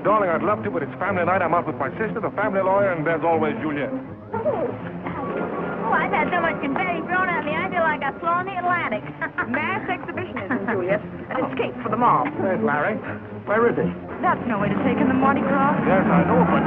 darling, I'd love to, but it's family night. I'm out with my sister, the family lawyer, and there's always Juliet. Oh, I've had so much confetti thrown at me, I feel like I've flown the Atlantic. Mass exhibitionism, Juliet. An escape for the mob. Where's Larry? Where is he? That's no way to take in the Mardi Gras. Yes, I know, but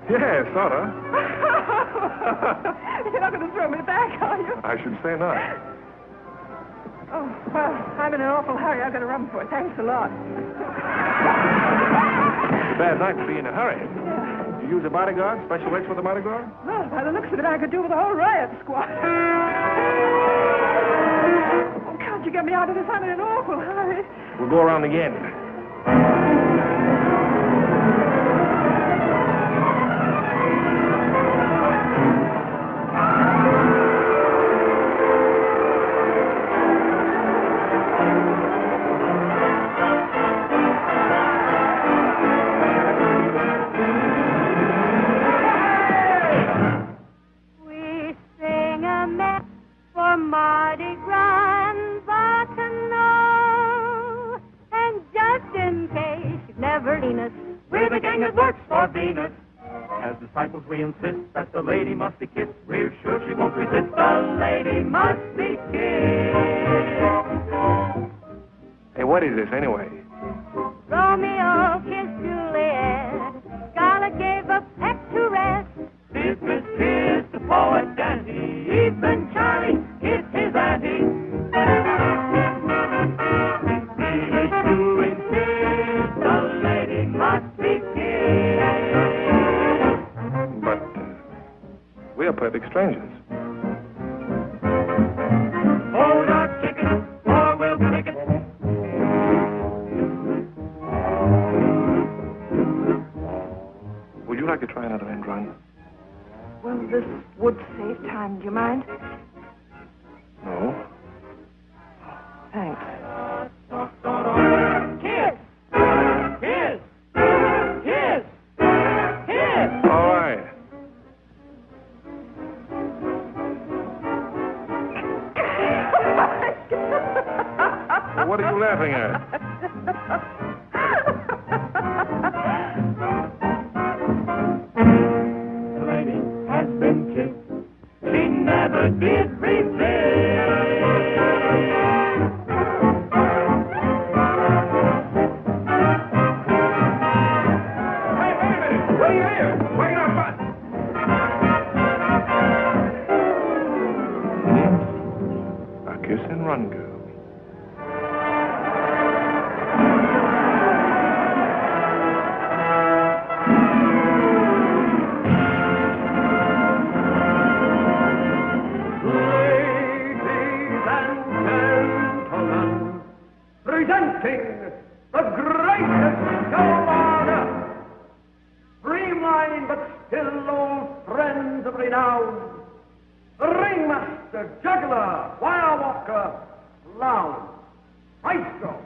yeah, sort of. You're not going to throw me back, are you? I should say not. Oh, well, I'm in an awful hurry. I've got to run for it. Thanks a lot. Bad night to be in a hurry. Yeah. You use a bodyguard? Special rates for the Mardi Gras? Well, by the looks of it, I could do with a whole riot squad. Oh, can't you get me out of this? I'm in an awful hurry. We'll go around again. We insist that the lady must be kissed. We're sure she won't resist. The lady must be kissed. Hey, what is this anyway? Romeo kissed Juliet. Scarlett gave a peck to rest. Dismiss kissed the poet Dante. Even Charlie kissed his auntie. Really to insist the lady must be kissed. We are perfect strangers. Hold our ticket, or we'll take it. Would you like to try another end run? Well, this would save time. Do you mind? No. Thanks. Kiss! Kiss! Kiss! Kiss! All right. What are you laughing at? The lady has been kissed. She never did resist. Hey, wait a minute! Wait here! Wait up! A kiss and run, girl. Presenting the greatest show on earth. Streamlined but still old friends of renown. The ringmaster, juggler, wire walker, clown, maestro.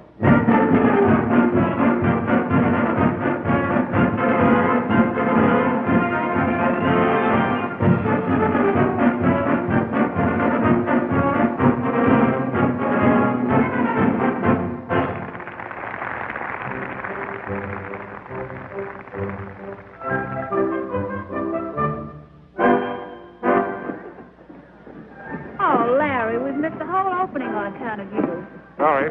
Oh, Larry, we've missed the whole opening on account of you. Sorry.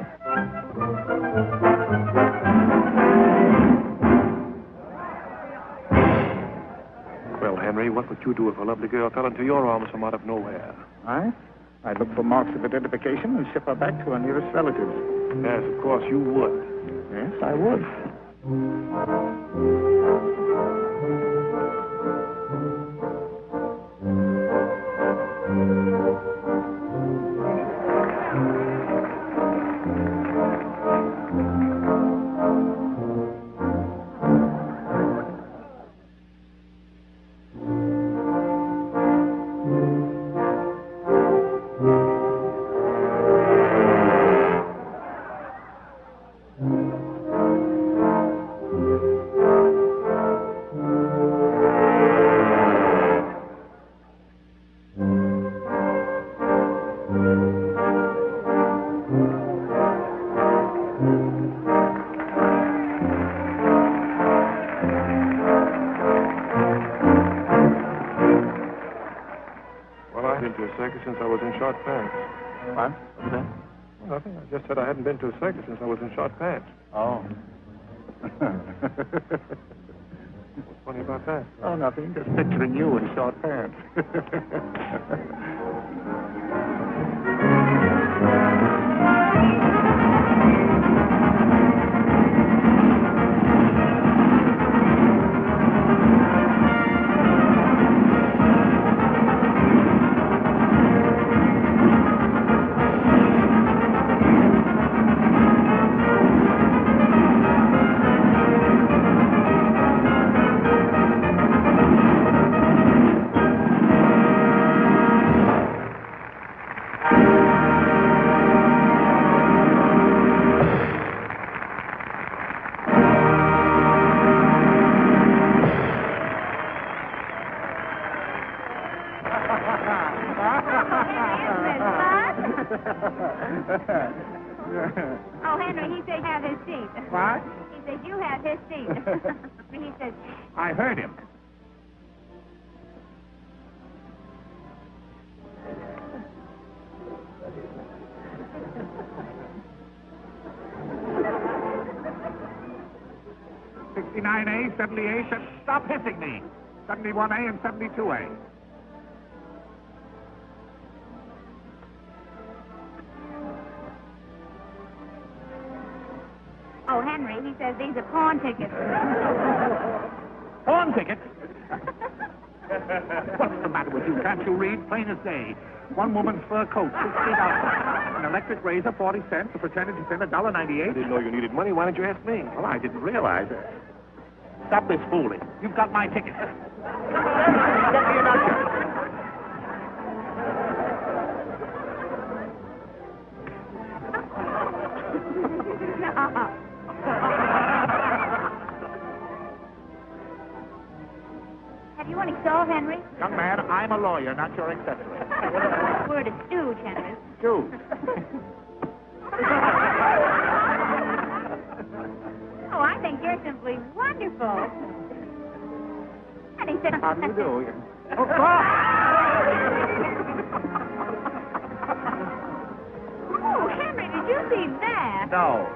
Well, Henry, what would you do if a lovely girl fell into your arms from out of nowhere? I'd look for marks of identification and ship her back to her nearest relatives. Yes, of course, you would. Yes, I would. to a circus since I was in short pants. What? What's that? Well, nothing. I just said I hadn't been to a circus since I was in short pants. Oh. What's funny about that? Oh, nothing. Just picturing you in short pants. Oh, Henry, he said have his seat. What? He said you have his seat. He said... I heard him. "69A, 70A, stop hissing me. 71A and 72A. Oh, Henry, he says these are pawn tickets. Pawn tickets? What's the matter with you? Can't you read? Plain as day. One woman's fur coat, $60. An electric razor, 40 cents. A fraternity pin, I $1.98. didn't know you needed money. Why didn't you ask me? Well, I didn't realize it. Stop this fooling. You've got my ticket. Get me an usher. Have you any saw, Henry? Young man, I'm a lawyer, not your accessory. We're a stooge, Henry. Dude. Oh, I think you're simply wonderful. And he said... How do you do? Oh, Henry, did you see that? No.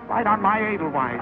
Right on my Edelweiss.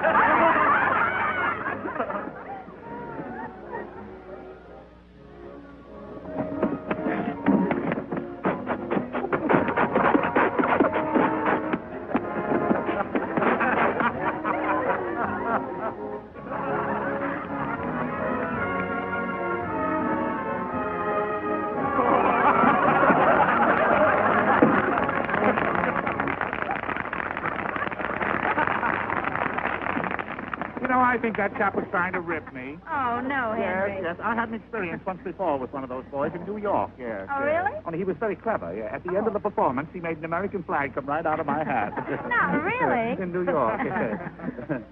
I think that chap was trying to rip me. Oh, no, Henry. Yes. I had an experience once before with one of those boys in New York, yes. Oh, really? Only he was very clever, yeah. At the end of the performance, he made an American flag come right out of my hat. Not really? In New York, yes.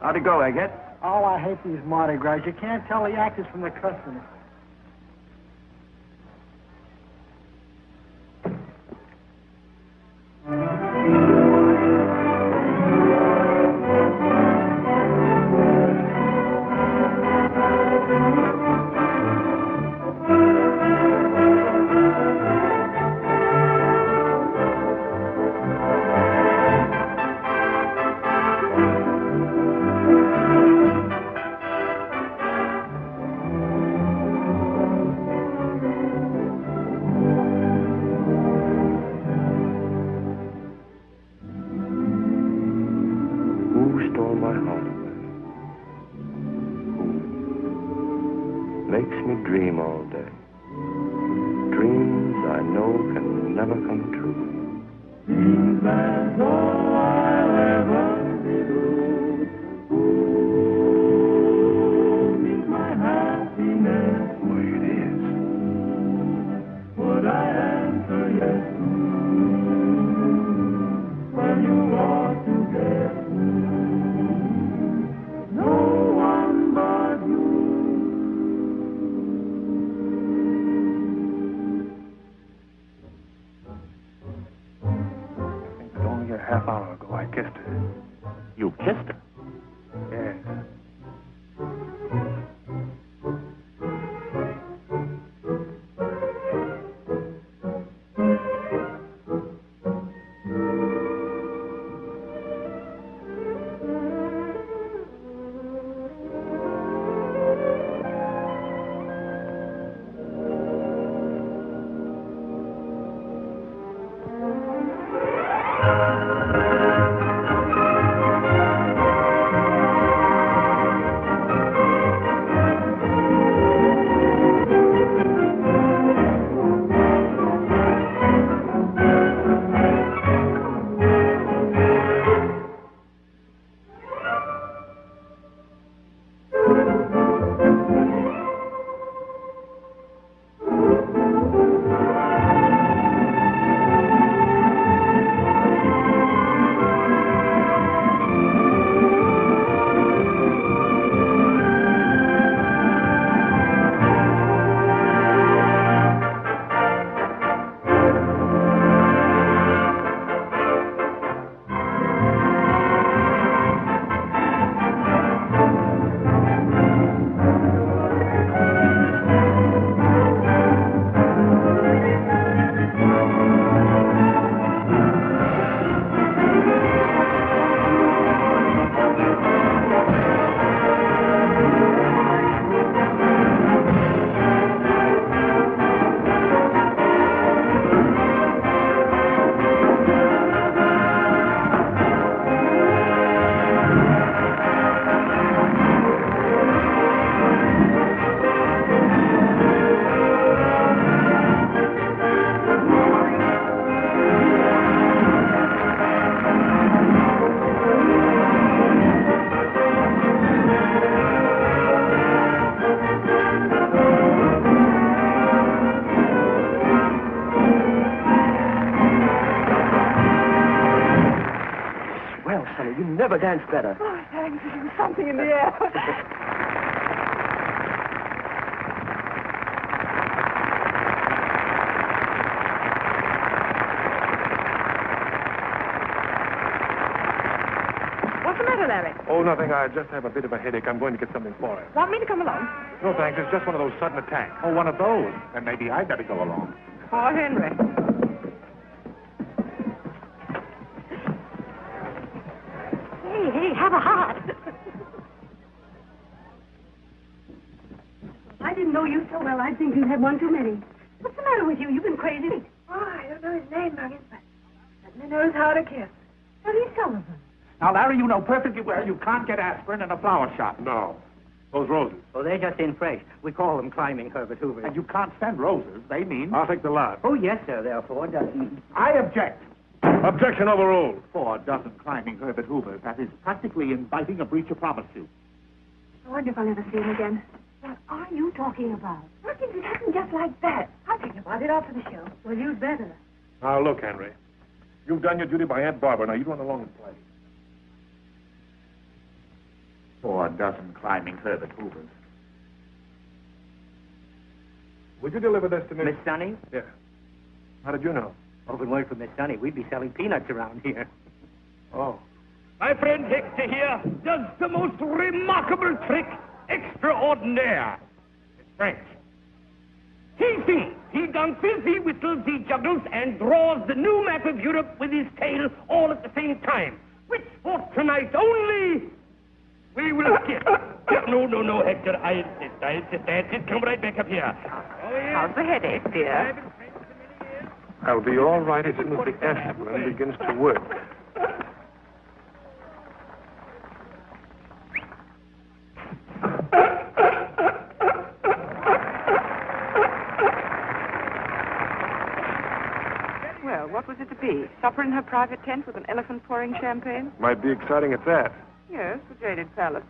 How'd it go, Egghead? Oh, I hate these Mardi Gras. You can't tell the actors from the customers. Makes me dream all day. Dreams I know can never come true. Dreams that's all I'll ever do. Ooh. dance better. Oh, thanks. There was something in the air. What's the matter, Larry? Oh, nothing. I just have a bit of a headache. I'm going to get something for it. Want me to come along? No, thanks. It's just one of those sudden attacks. Oh, one of those. Then maybe I'd better go along. Poor Henry. Hey, have a heart. I didn't know you so well. I think you had one too many. What's the matter with you? You've been crazy. Oh, I don't know his name, Muggins, but certainly knows how to kiss. Eddie Sullivan. Now, Larry, you know perfectly well you can't get aspirin in a flower shop. No. Those roses. Oh, they're just in fresh. We call them climbing Herbert Hoover. And you can't send roses. They mean... I'll take the lot. Oh, yes, sir. There are 4 dozen. I object. Objection overruled. 4 dozen climbing Herbert Hoovers. That is practically inviting a breach of promise suit. I wonder if I'll ever see him again. What are you talking about? Muggins, it happened just like that. I'll think about it after the show. Well, you'd better. Now, look, Henry. You've done your duty by Aunt Barbara. Now, you run along and play. 4 dozen climbing Herbert Hoovers. Would you deliver this to me? Miss Sunny? Yeah. How did you know? Oh, if it weren't for Miss Sunny, we'd be selling peanuts around here. Oh. My friend Hector here does the most remarkable trick extraordinaire. It's French. He sings, he dances, he whistles, he juggles, and draws the new map of Europe with his tail all at the same time. Which for tonight only we will skip. No, Hector, I insist. That's it. Come right back up here. Oh, yes. How's the headache, dear? I'll be all right as soon as the aspirin begins to work. Well, what was it to be? Supper in her private tent with an elephant pouring champagne? Might be exciting at that. Yes, the Jaded Palace.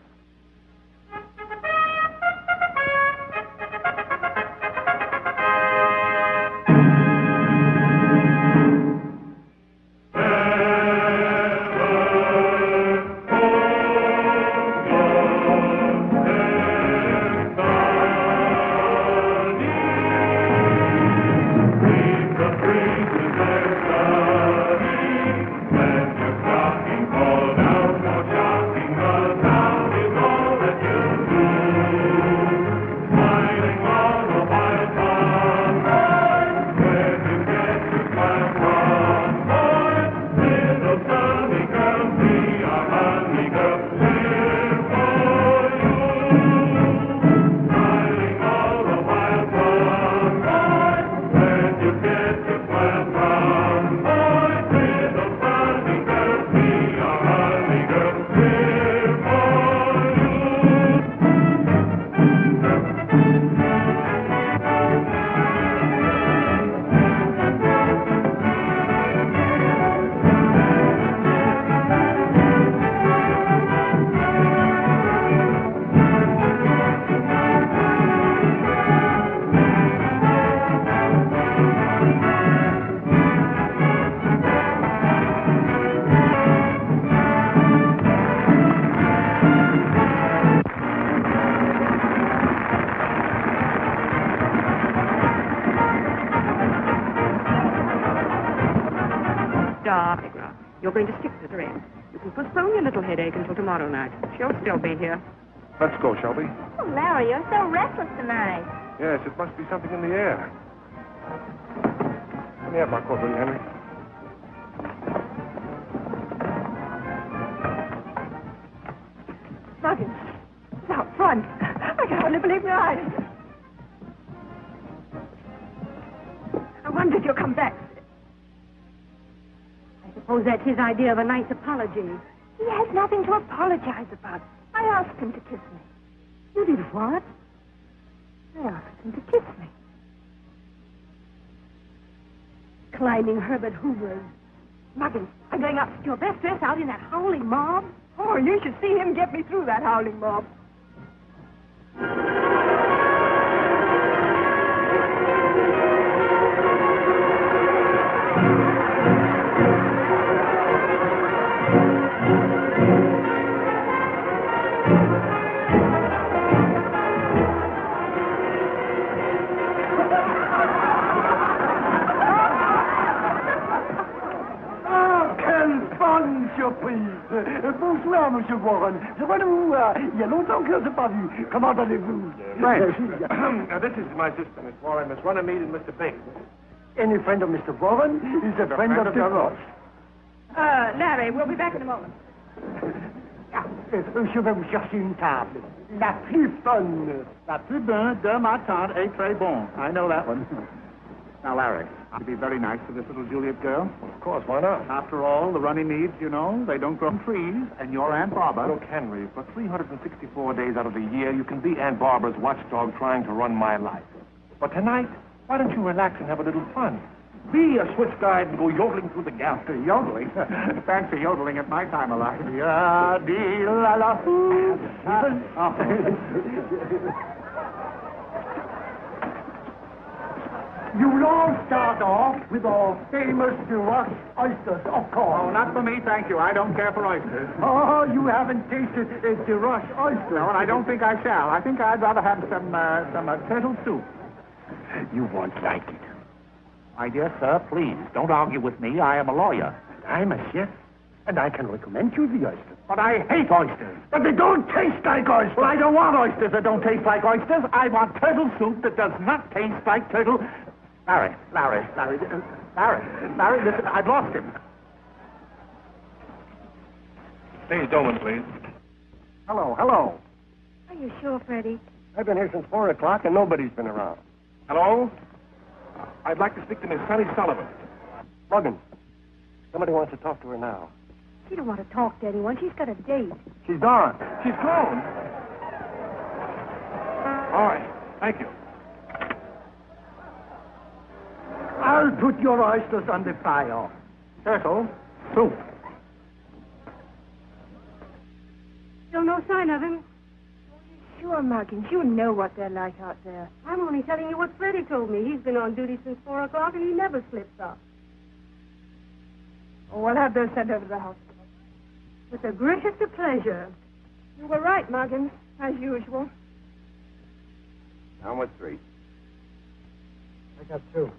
Darling, you're going to stick with her in. You can postpone your little headache until tomorrow night. She'll still be here. Let's go, shall we? Oh, Larry, you're so restless tonight. Yes, it must be something in the air. Let me have my coat, will you, Henry? Muggins, it's out front. I can hardly believe my eyes. I wonder if you'll come back. I suppose that's his idea of a nice apology. He has nothing to apologize about. I asked him to kiss me. You did what? I asked him to kiss me. Climbing Herbert Hoover's. Muggins, I'm going up to your best dress out in that howling mob. Oh, you should see him get me through that howling mob. Monsieur Warren. Je vois vous. Il y a longtemps que je ne l'ai pas vu. Comment allez-vous? French. This is my sister, Miss Warren, Miss Runnymede, and Mr. Bing. Any friend of Mr. Warren is a friend of the Ross. Larry, we'll be back in a moment. Je vais vous chercher une table. La plus bonne. La plus bonne de ma tante est très bon. I know that one. Now, Larry, I'd be very nice to this little Juliet girl. Of course, why not? After all, the Runnymedes, you know, they don't grow on trees, and your Aunt Barbara... Look, Henry, for 364 days out of the year, you can be Aunt Barbara's watchdog trying to run my life. But tonight, why don't you relax and have a little fun? Be a Swiss guide and go yodeling through the gap. Yodeling? Fancy yodeling at my time of life. Ya-dee-la-la-hoo. You'll all start off with our famous Duroc oysters, of course. Oh, not for me, thank you. I don't care for oysters. Oh, you haven't tasted a Duroc oyster. No, and I don't think I shall. I think I'd rather have some turtle soup. You won't like it. My dear sir, please, don't argue with me. I am a lawyer. I'm a chef, and I can recommend you the oysters. But I hate oysters. But they don't taste like oysters. Well, I don't want oysters that don't taste like oysters. I want turtle soup that does not taste like turtle... Larry, listen, I've lost him. Please, Doman, please. Hello. Are you sure, Freddie? I've been here since 4 o'clock, and nobody's been around. Hello? I'd like to speak to Miss Sunny Sullivan. Morgan, somebody wants to talk to her now. She don't want to talk to anyone. She's got a date. She's gone. She's gone. All right. Thank you. I'll put your oysters on the fire. Turtle soup. Still no sign of him? Sure, Muggins, you know what they're like out there. I'm only telling you what Freddie told me. He's been on duty since 4 o'clock, and he never slips up. Oh, we'll have those sent over to the hospital. With the greatest of pleasure. You were right, Muggins, as usual. Down with 3. I got 2.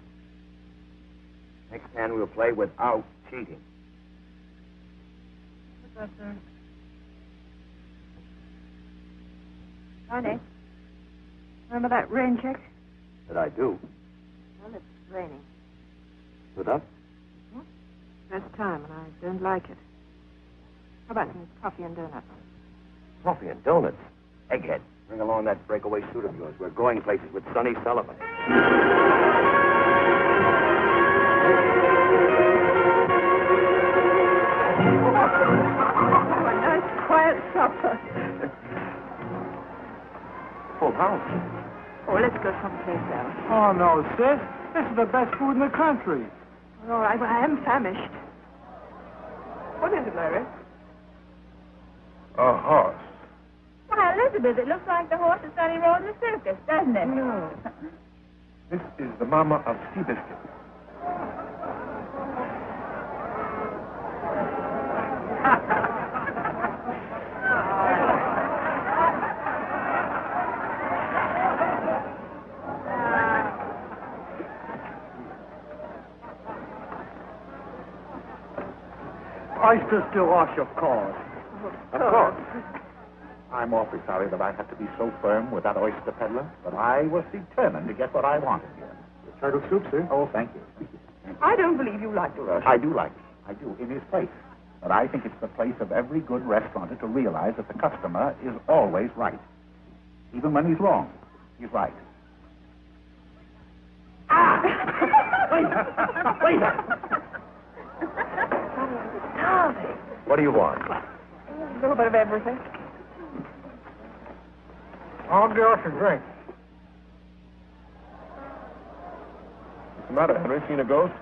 Next hand we'll play without cheating. What's that, sir? Honey, remember that rain check? That I do. Well, it's raining. Stood up? Best time, and I don't like it. How about some coffee and donuts? Coffee and donuts. Egghead, bring along that breakaway suit of yours. We're going places with Sonny Sullivan. A nice, quiet supper. Full house. Oh, let's go someplace else. Oh, no, sis. This is the best food in the country. All right, well, I am famished. What is it, Larry? A horse. Why, Elizabeth, it looks like the horse that Sonny rode in the circus, doesn't it? No. This is the mama of Seabiscuit. Oysters to wash, of course. Of course. I'm awfully sorry that I had to be so firm with that oyster peddler, but I was determined to get what I wanted here. Turtle soup, sir? Oh, thank you. I don't believe you like the rush. I do like it. I do, in his place. But I think it's the place of every good restaurateur to realize that the customer is always right. Even when he's wrong, he's right. Ah! Wait! What do you want? A little bit of everything. I'll get us a drink. What's the matter, Henry? Seen a ghost?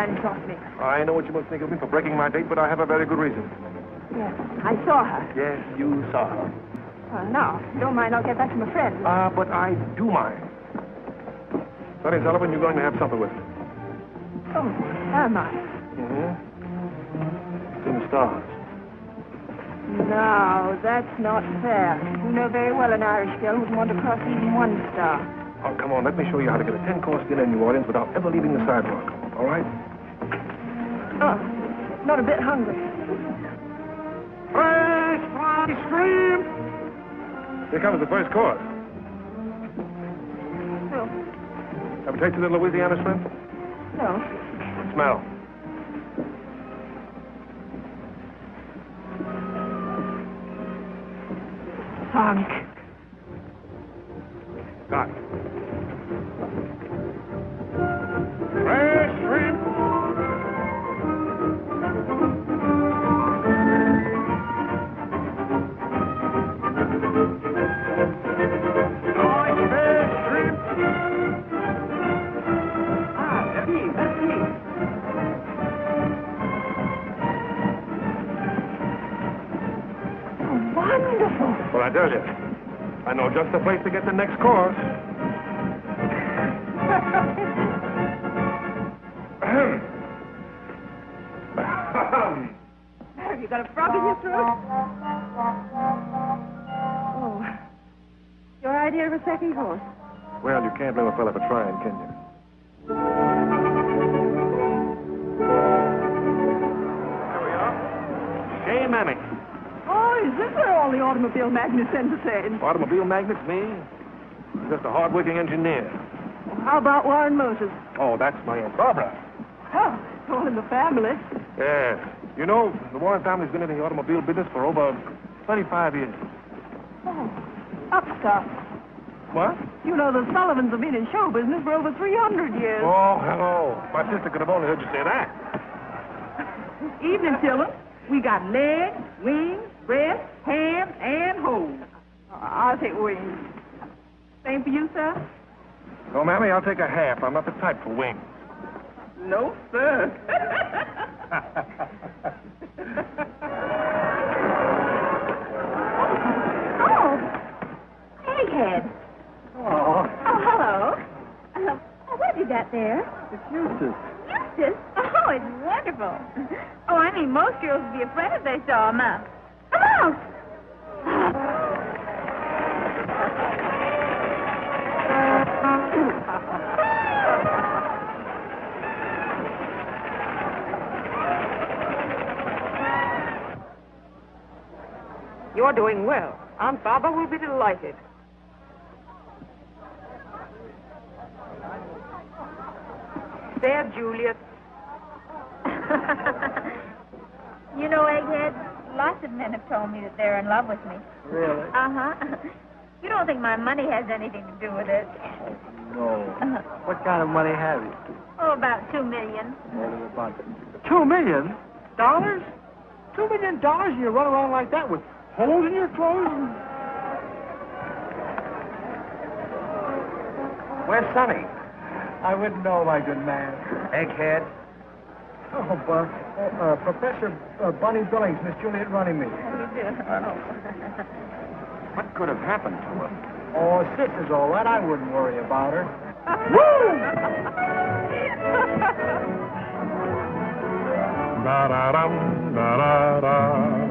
hands off me. I know what you must think of me for breaking my date, but I have a very good reason. Yes, I saw her. Yes, you saw her. Well, now, if you don't mind, I'll get back to my friends. But I do mind. Sonny Sullivan, you're going to have supper with me. Oh, am I? Mm-hmm. It's in the stars. No, that's not fair. You know very well an Irish girl wouldn't want to cross even one star. Oh, come on, let me show you how to get a 10-course dinner in New Orleans without ever leaving the sidewalk. All right? Oh, not a bit hungry. Fresh fried shrimp! Here comes the first course. No. Have you tasted the Louisiana shrimp? No. Smell. Sunk. Got it. Fresh shrimp! Well, I tell you, I know just the place to get the next course. Have you got a frog in your throat? Oh. Your idea of a second course? Well, you can't blame a fella for trying, can you? There we are. Shea Mammy. Oh, is this where all the automobile magnets send to say? Automobile magnets, me? Just a hard-working engineer. How about Warren Moses? Oh, that's my own brother. Oh, it's all in the family. Yes. You know, the Warren family's been in the automobile business for over 25 years. Oh, upstart. What? You know, the Sullivans have been in show business for over 300 years. Oh, hello. My sister could have only heard you say that. Evening, children. We got legs, wings, breast, ham, and hose. I'll take wings. Same for you, sir? No, Mammy, I'll take a half. I'm not the type for wings. No, sir. Oh, egghead. Oh, Oh, hello. What have you got there? it's Eustace. Eustace? Oh, it's wonderful. Oh, I mean, most girls would be afraid if they saw a mouse. A mouse! You're doing well. Aunt Baba will be delighted. There, Juliet. You know, Egghead, lots of men have told me that they're in love with me. Really? Uh-huh. You don't think my money has anything to do with it? No. What kind of money have you? Oh, about $2 million. More than a bunch. $2 million? $2 million and you run around like that with holes in your clothes? Where's Sonny? I wouldn't know, my good man. Egghead. Oh, Professor Bunny Billings, Miss Juliet running me. What could have happened to her? Oh, Sis is all right. I wouldn't worry about her. Da-da-dum, da-da-da-da-dum.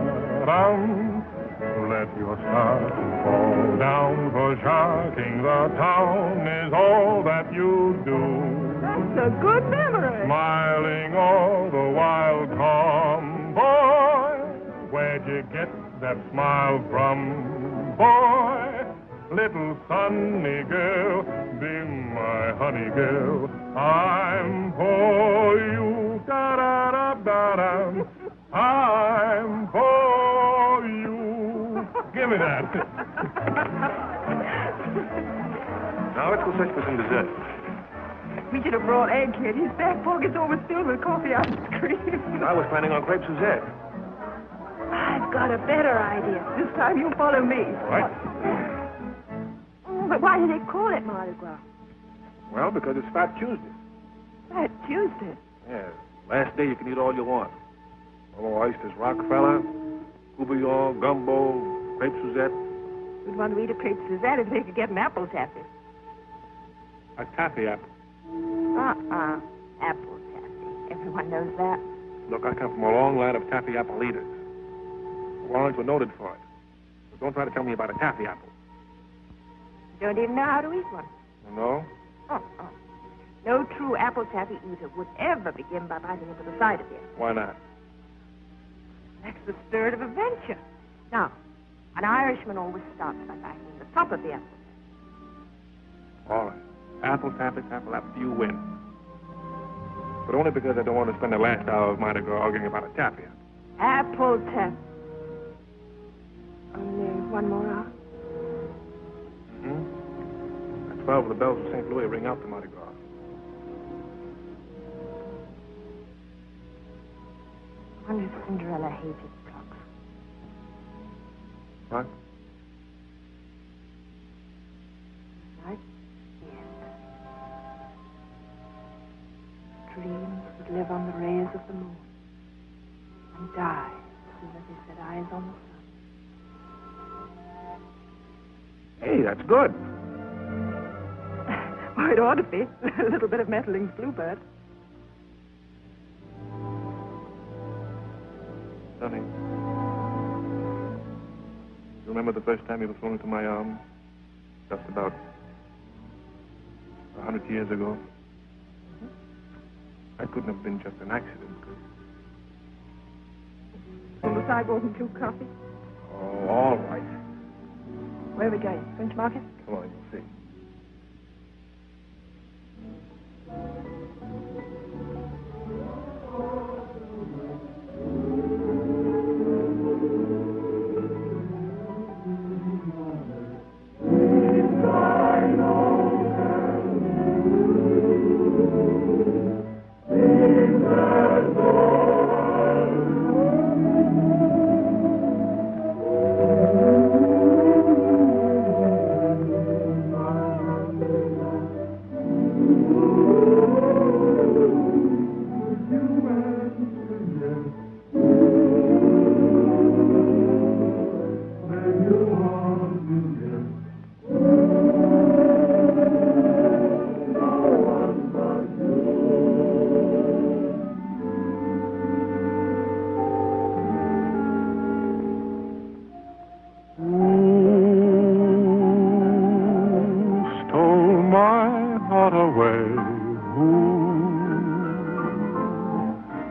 Let your stars fall down, for sharking the town is all that you do. That's a good memory. Smiling all the while, come, boy. Where'd you get that smile from, boy? Little sunny girl, be my honey girl. I'm for you, da-da-da-da-da. I'm for you. Give me that. Now, let's go search for some dessert. We should have brought Egghead. His back pocket's overfilled with coffee ice cream. I was planning on crepe Suzette. I've got a better idea. This time you follow me. Right? Oh, but why do they call it Mardi Gras? Well, because it's Fat Tuesday. Fat Tuesday. Yes. Last day you can eat all you want. Oh, oysters, Rockefeller, Coubillon, gumbo, crepe Suzette. We'd want to eat a crepe Suzette if they could get an apple taffy. A taffy apple. Apple taffy. Everyone knows that. Look, I come from a long line of taffy apple eaters. The Warrens were noted for it. So don't try to tell me about a taffy apple. You don't even know how to eat one. No? No true apple taffy eater would ever begin by biting into the side of it. Why not? That's the spirit of adventure. Now, an Irishman always starts by biting the top of the apple. All right. Apple taffy, you win. But only because I don't want to spend the last hour of Mardi Gras arguing about a taffy apple. Apple taffy. Only one more hour? At 12, the bells of St. Louis ring out the Mardi Gras. I wonder if Cinderella hated clocks. What? Right? Yes. Dreams would live on the rays of the moon and die as soon as they set eyes on the sun. Hey, that's good. Well, it ought to be. A little bit of meddling bluebird. Sonny, you remember the first time you were thrown into my arms? Just about 100 years ago. That couldn't have been just an accident, could it? On the sidewalk and 2 coffee. Oh, all right. Where are we going? French Market? Come on, you'll see.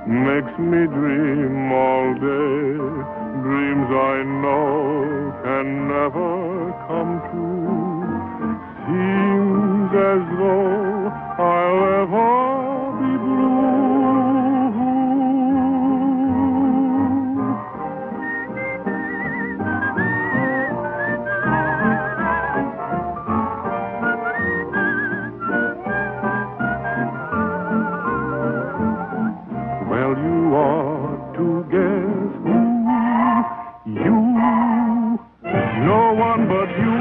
Makes me dream all day, dreams I know can never come true. Seems as though I'll ever be blue. Well, you ought to guess who you, no one but you.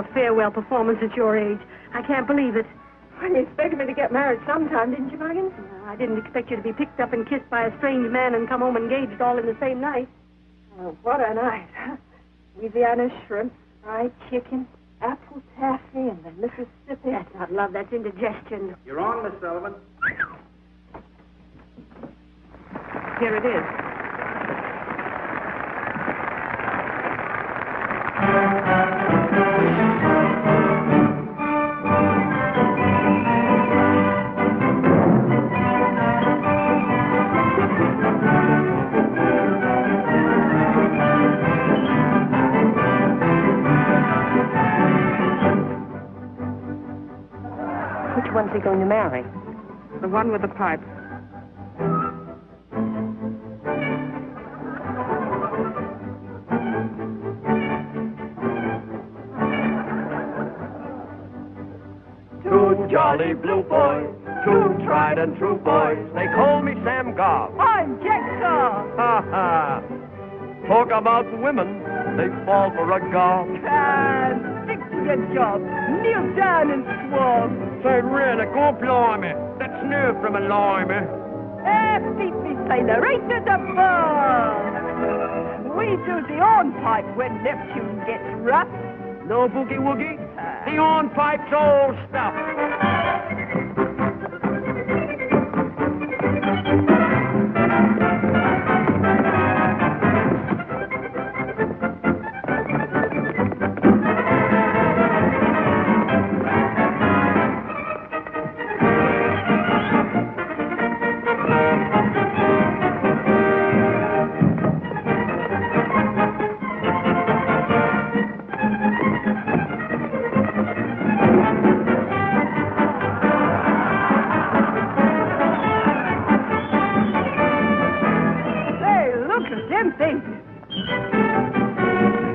a farewell performance at your age. I can't believe it. Well, you expected me to get married sometime, didn't you, Muggins? No, I didn't expect you to be picked up and kissed by a strange man and come home engaged all in the same night. Oh, what a night. Louisiana shrimp, fried chicken, apple taffy, and the Mississippi. That's not love, that's indigestion. You're on, Miss Sullivan. Here it is. Which one's he going to marry? The one with the pipe. Two jolly blue boys, two tried and true boys. They call me Sam Gobb. I'm Jack Gobb. Ha ha! Talk about women, they fall for a gob. Stick to your job. Kneel down and swab. Say, really, go blimey. That's new from a limey. Beat me, sailor, right to the bar. We do the hornpipe when Neptune gets rough. No boogie-woogie? The hornpipe's all stuff.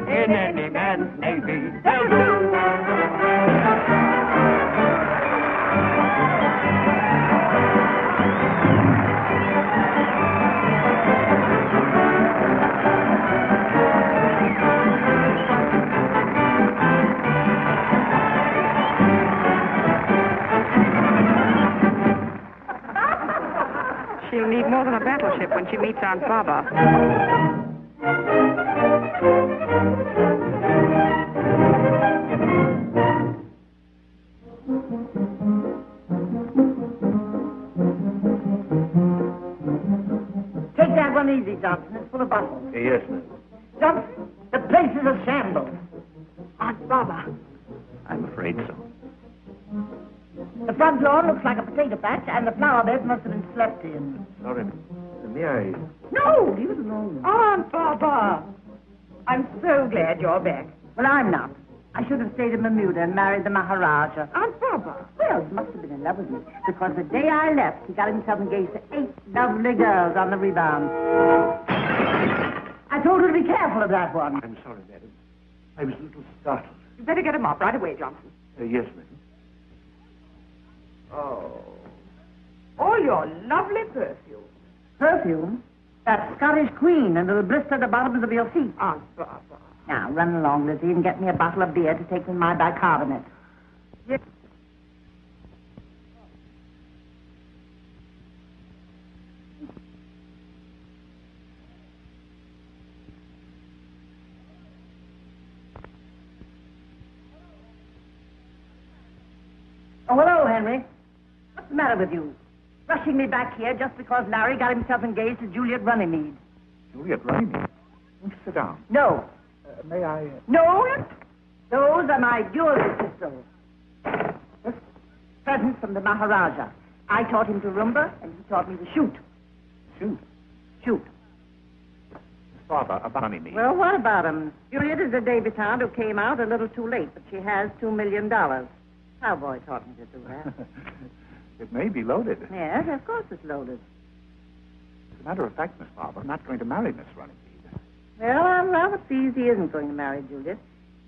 In any man's navy, they'll do. She'll need more than a battleship when she meets Aunt Baba. Take that one easy, Johnson. It's full of bottles. Yes, ma'am. Johnson, the place is a shambles. Aunt Baba. I'm afraid so. The front lawn looks like a potato patch, and the flower beds must have been slept in. Sorry, may I... No, leave it alone. Aunt Baba. I'm so glad you're back. Well, I'm not. I should have stayed in Bermuda and married the Maharaja. Aunt Baba. Well, he must have been in love with me, because the day I left, he got himself engaged to 8 lovely girls on the rebound. I told her to be careful of that one. I'm sorry, madam. I was a little startled. You better get him up right away, Johnson. Yes, madam. Oh. Oh, your lovely perfume. Perfume? That Scottish queen under the blister at the bottoms of your feet. Aunt Baba. Now, run along, Lizzie, and get me a bottle of beer to take with my bicarbonate. Yes. Oh, hello, Henry. What's the matter with you? Rushing me back here just because Larry got himself engaged to Juliet Runnymede. Juliet Runnymede? Won't you sit down? No. May I... No? Those are my jewelry pistols. Presents from the Maharaja. I taught him to rumba, and he taught me to shoot. Shoot. Shoot. Father, about Runnymede. Well, what about him? Juliet is a debutante who came out a little too late, but she has $2 million. Cowboy taught me to do that. It may be loaded. Yes, of course it's loaded. As a matter of fact, Miss Barber, I'm not going to marry Miss Runnymede. Well, I'm rather pleased he isn't going to marry Juliet.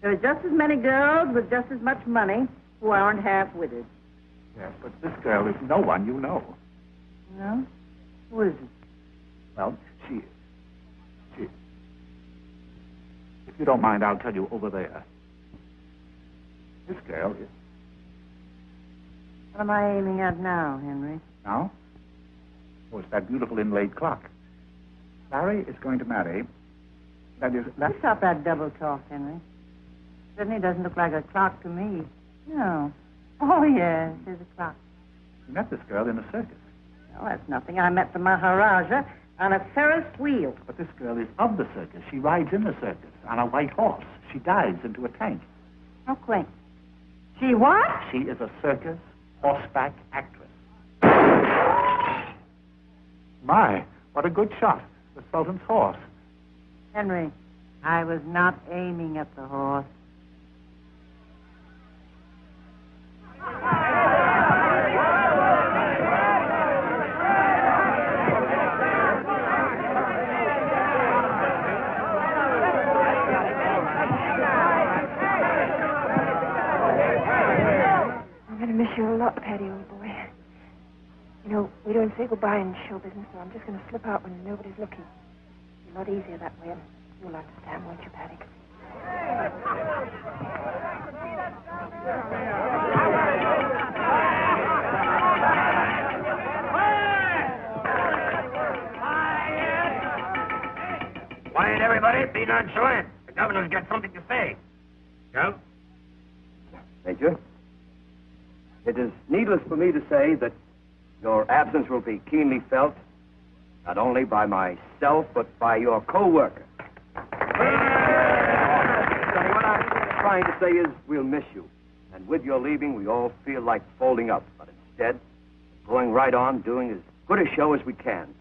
There are just as many girls with just as much money who aren't half-witted. Yes, but this girl is no one you know. No? Who is it? Well, she... If you don't mind, I'll tell you over there. This girl is... What am I aiming at now, Henry? Now? Oh, it's that beautiful inlaid clock. Larry is going to marry... That is... Stop that double talk, Henry. Certainly doesn't look like a clock to me. No. Oh, yes, there's a clock. You met this girl in a circus. Oh, that's nothing. I met the Maharaja on a Ferris wheel. But this girl is of the circus. She rides in the circus on a white horse. She dives into a tank. How quaint. She what? She is a circus horseback actress. My, what a good shot. The Sultan's horse. Henry, I was not aiming at the horse. I'm going to miss you a lot, Paddy, old boy. You know, we don't say goodbye in show business, so I'm just going to slip out when nobody's looking. It's a lot easier that way, and you'll understand, won't you, Paddy? Quiet, everybody. Be nonchalant. The governor's got something to say. Joe? Major, it is needless for me to say that your absence will be keenly felt, not only by myself, but by your co-worker. What I'm trying to say is we'll miss you. And with your leaving, we all feel like folding up. But instead, going right on, doing as good a show as we can.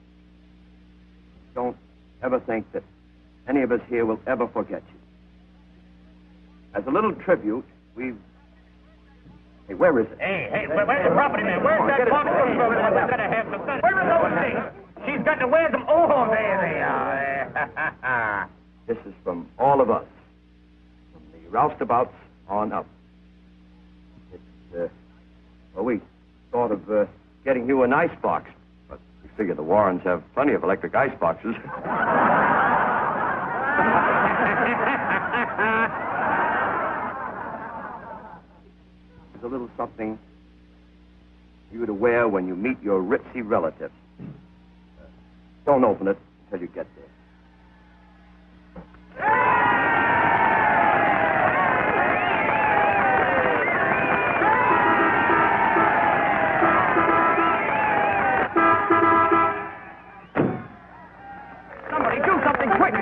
Don't ever think that any of us here will ever forget you. As a little tribute, we've... Hey, where is it? Hey, where's the property man? Where's that property man? Where are those things? She's got to wear them. Oh, there they are. This is from all of us, from the roustabouts on up. It's, well, we thought of getting you an ice box, but we figure the Warrens have plenty of electric ice boxes. There's a little something for you to wear when you meet your ritzy relatives. Don't open it until you get there. Somebody do something quick.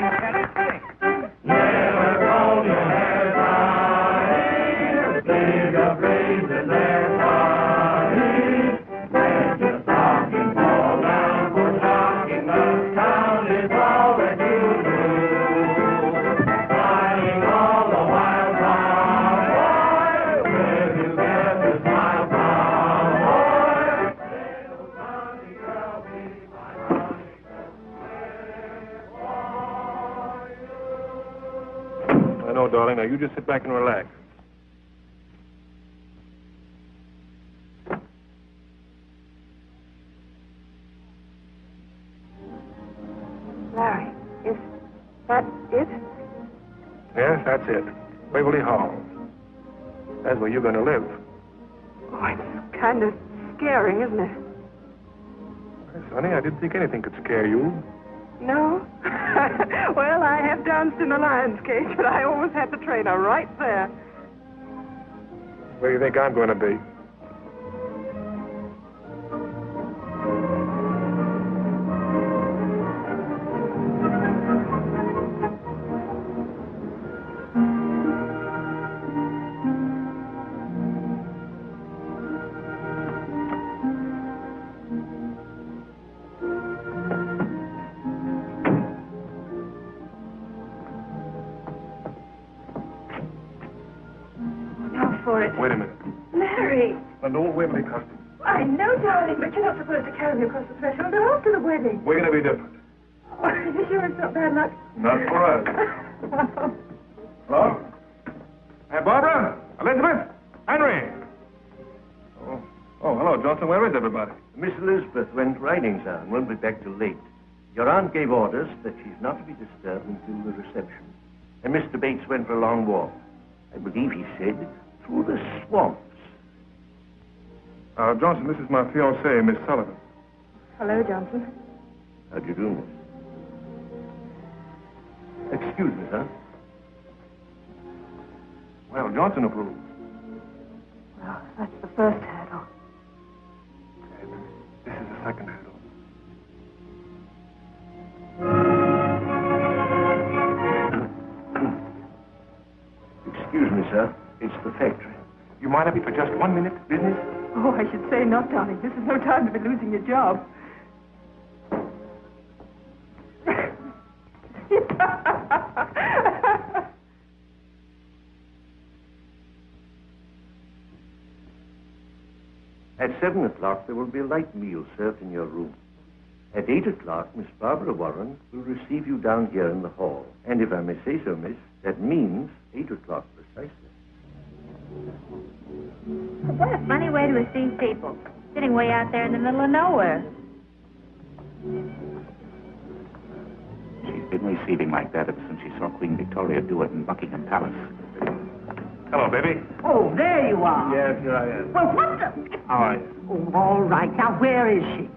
No, darling. Now, you just sit back and relax. Larry, is that it? Yes, that's it. Waverly Hall. That's where you're going to live. Oh, it's kind of scary, isn't it? Yes, honey, I didn't think anything could scare you. No? Well, I have danced in the lion's cage, but I always had the trainer right there. Where do you think I'm going to be? Wait a minute. Larry! An old Waverly costume. I know, darling, but you're not supposed to carry me across the threshold after the wedding. We're going to be different. Oh, are you sure it's not bad luck? Not for us. Hello? Hey, Barbara? Elizabeth? Henry? Oh, hello, Johnson. Where is everybody? Miss Elizabeth went riding, sir, and won't be back till late. Your aunt gave orders that she's not to be disturbed until the reception. And Mr. Bates went for a long walk. I believe he said through the swamps. Johnson, this is my fiancée, Miss Sullivan. Hello, Johnson. How do you do, miss? Excuse me, sir. Well, Johnson approves. Well, that's the first hurdle. This is the second hurdle. Excuse me, sir. It's the factory. You mind if for just 1 minute? Business? Oh, I should say not, darling. This is no time to be losing your job. At 7 o'clock, there will be a light meal served in your room. At 8 o'clock, Miss Barbara Warren will receive you down here in the hall. And if I may say so, miss, that means 8 o'clock precisely. What a funny way to receive people, sitting way out there in the middle of nowhere. She's been receiving like that ever since she saw Queen Victoria do it in Buckingham Palace. Hello, baby. Oh, there you are. Yes, here I am. Well, what the... How are you? Oh, all right. Now, where is she?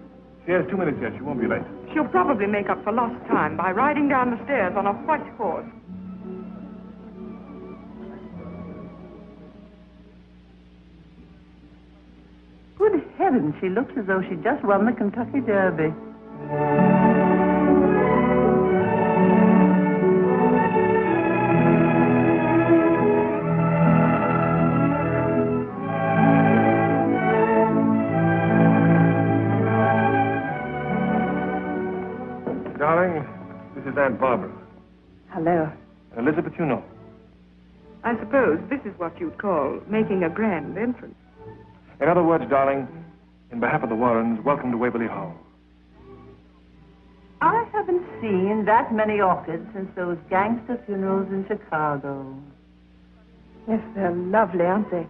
She has 2 minutes yet. She won't be late. She'll probably make up for lost time by riding down the stairs on a white horse. Good heavens, she looks as though she just won the Kentucky Derby. Darling, this is Aunt Barbara. Hello. Elizabeth, you know. I suppose this is what you'd call making a grand entrance. In other words, darling, in behalf of the Warrens, welcome to Waverly Hall. I haven't seen that many orchids since those gangster funerals in Chicago. Yes, they're lovely, aren't they?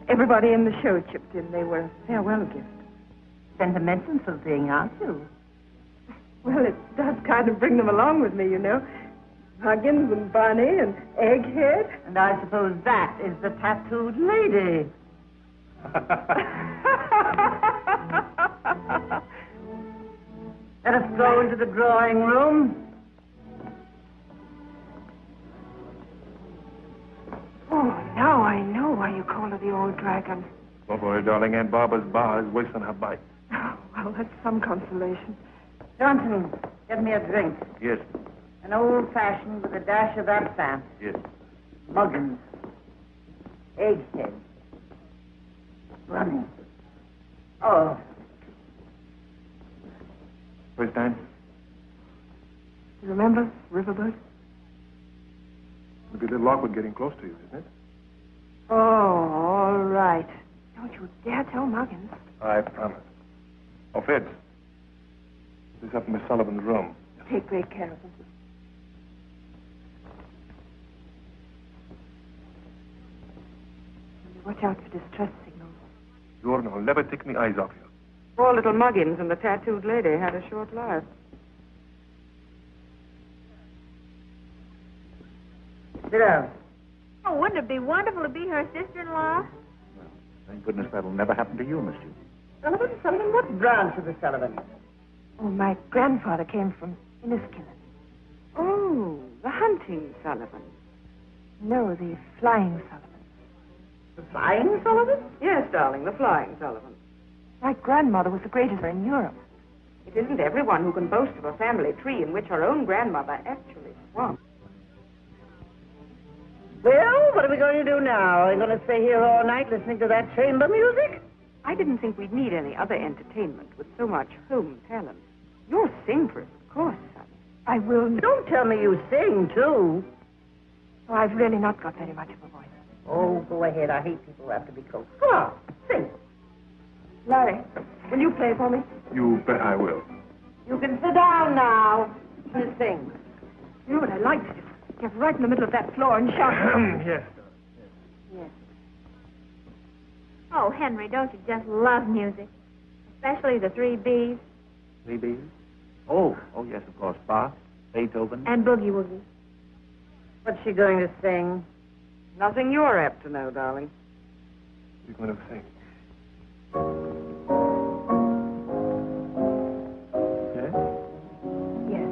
Everybody in the show chipped in. They were a farewell gift. Sentimental sort of thing, aren't you? Well, it does kind of bring them along with me, you know. Huggins and Barney and Egghead. And I suppose that is the tattooed lady. Let us go into the drawing room. Oh, now I know why you call her the old dragon. Don't worry, darling. Aunt Barbara's bar is wasting her bite. Oh, well, that's some consolation. Johnson, get me a drink. Yes, An old-fashioned with a dash of absinthe. yes. Muggins. Egghead. Running. Oh, First time? You remember Riverbird? It'll be a little awkward getting close to you, isn't it? Oh, all right. Don't you dare tell Muggins. I promise. Oh, Fitz. This is up in Miss Sullivan's room. Take great care of him. Watch out for distress signals. You'll never take me eyes off you. Poor little Muggins and the tattooed lady had a short life. sit down. Oh, wouldn't it be wonderful to be her sister-in-law? Thank goodness that'll never happen to you, Miss Sullivan. Sullivan, what branch of the Sullivan? Oh, my grandfather came from Inniskillen. Oh, the hunting Sullivan. No, the flying Sullivan. The flying Sullivan? Yes, darling, the flying Sullivan. My grandmother was the greatest in Europe. It isn't everyone who can boast of a family tree in which her own grandmother actually swung. Well, what are we going to do now? Are we going to stay here all night listening to that chamber music? I didn't think we'd need any other entertainment with so much home talent. You're singstress, of course, son. I will. Don't tell me you sing, too. Oh, I've really not got very much of a voice. Oh, go ahead. I hate people who have to be coaxed. Come on, sing. Larry, will you play for me? You bet I will. You can sit down now and sing. You know what I'd like to do? Get right in the middle of that floor and shout. Yes. Yes. Oh, Henry, don't you just love music? Especially the 3 Bs 3 Bs? Oh, yes, of course. Bach, Beethoven. and Boogie Woogie. What's she going to sing? Nothing you're apt to know, darling. you going to sing? Yes? Yes.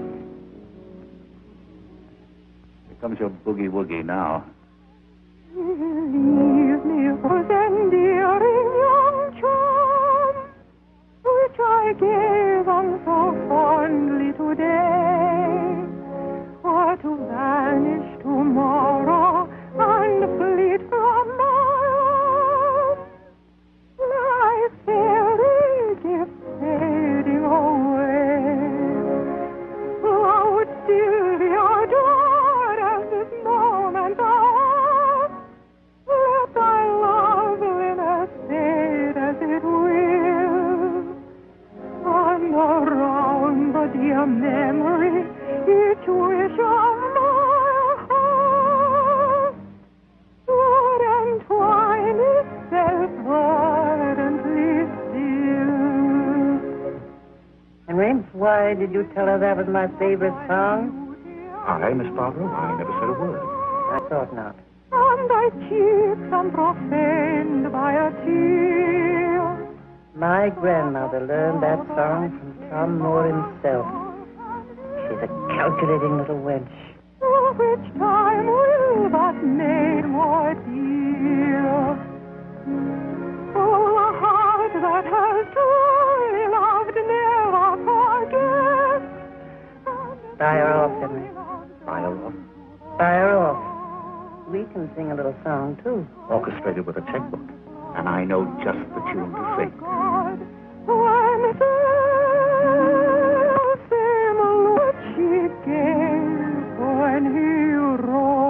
Here comes your boogie-woogie now. Leave me for endearing young charm, which I gave on so fondly today, or to vanish tomorrow and fleet from my arms, like fairy gifts fading away. Oh, still be adored as this moment of, let thy loveliness fade as it will, and around the dear memory each wish of my heart would entwine itself ardently still. Henry, why did you tell her that was my favorite song? I, Miss Barbara? I never said a word. I thought not. And thy cheeks unprofaned by a tear. My grandmother learned that song from Tom Moore himself. She's a calculating little wench. Which time will but made more dear. Oh, a heart that has truly loved never forgets. Buy her off, Henry. Buy her off. Buy her off. We can sing a little song, too. Orchestrated with a checkbook. And I know just the tune to sing. When same look she gave when he rose.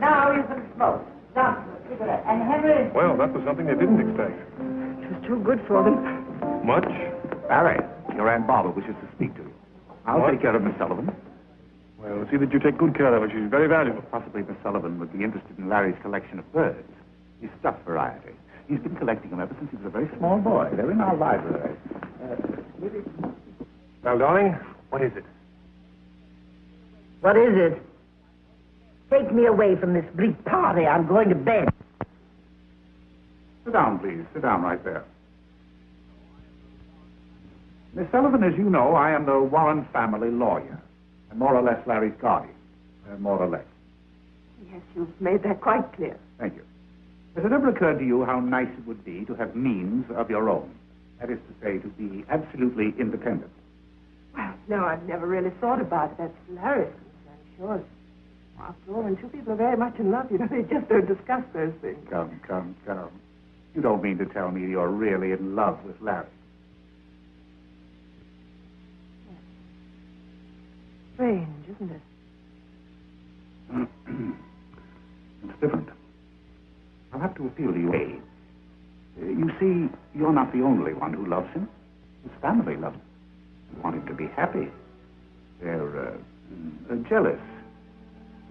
Now you can smoke. Johnson, cigarette. And Henry... Well, that was something they didn't expect. It was too good for them. Much? Barry, your Aunt Barbara wishes to speak to you. I'll take care of Miss Sullivan. Well, see that you take good care of her. She's very valuable. Possibly Miss Sullivan would be interested in Larry's collection of birds. His stuffed variety. He's been collecting them ever since he was a very small boy. They're in our library. Well, darling, what is it? What is it? Take me away from this bleak party. I'm going to bed. Sit down, please. Sit down right there. Miss Sullivan, as you know, I am the Warren family lawyer. And more or less Larry's guardian. More or less. Yes, you've made that quite clear. Thank you. Has it ever occurred to you how nice it would be to have means of your own? That is to say, to be absolutely independent. Well, no, I've never really thought about it. That's Larry's concern, sure. After all, when two people are very much in love, you know, they just don't discuss those things. Come. You don't mean to tell me you're really in love with Larry? Strange, isn't it? It's different. I'll have to appeal to you. You see, you're not the only one who loves him. His family loves him. They want him to be happy. They're jealous.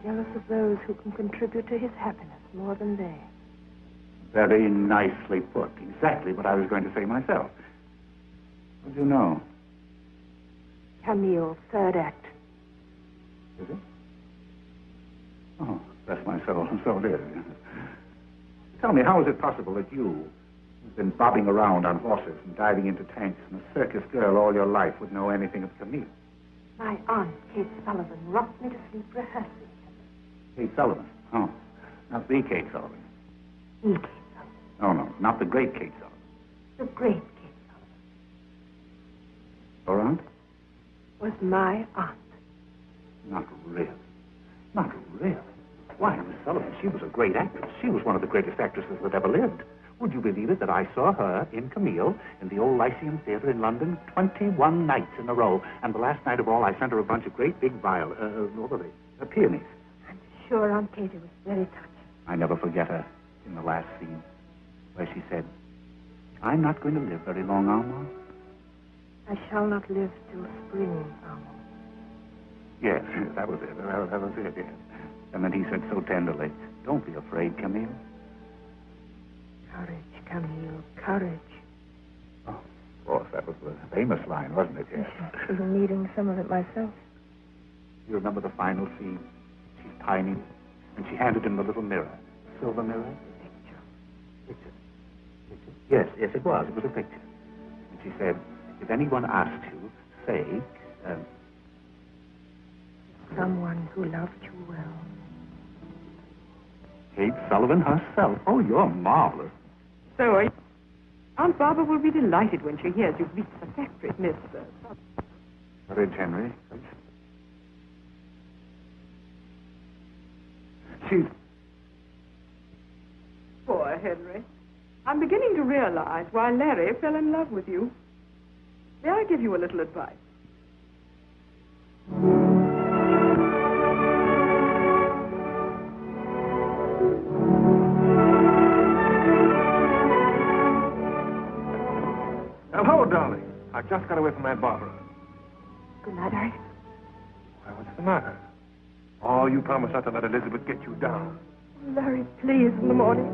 Jealous of those who can contribute to his happiness more than they. Very nicely put. Exactly what I was going to say myself. What do you know? Camille, third act. Is it? Oh, bless my soul. So it is. Tell me, how is it possible that you, who've been bobbing around on horses and diving into tanks and a circus girl all your life, would know anything of Camille? My aunt, Kate Sullivan, rocked me to sleep rehearsing. Kate Sullivan? Oh, not the Kate Sullivan. The Kate Sullivan. No, not the great Kate Sullivan. The great Kate Sullivan. Your aunt? Was my aunt. Not really. Not really. Why, Miss Sullivan, she was a great actress. She was one of the greatest actresses that ever lived. Would you believe it that I saw her in Camille in the old Lyceum Theatre in London 21 nights in a row, and the last night of all I sent her a bunch of great big what were they? Peonies. I'm sure Aunt Katie was very touched. I never forget her in the last scene, where she said, "I'm not going to live very long, Alma." I shall not live till spring, Alma. Yes, that was it. That was it, yes. And then he said so tenderly, "Don't be afraid, Camille." Courage, Camille, courage. Oh, of course, that was the famous line, wasn't it? Yes. I've been needing some of it myself. You remember the final scene? She tiny, and she handed him the little mirror. Silver mirror? Picture. Yes, it was. It was a picture. And she said, if anyone asks you, say, Someone who loved you well. Kate Sullivan herself. Oh, you're marvelous. So are you? Aunt Barbara will be delighted when she hears you've reached the factory, Miss. Courage, Henry. She's... Poor Henry. I'm beginning to realize why Larry fell in love with you. May I give you a little advice? Hello, darling. I just got away from Aunt Barbara. Good night, Harry. Why, what's the matter? Oh, you promised not to let Elizabeth get you down. Larry, please, in the morning.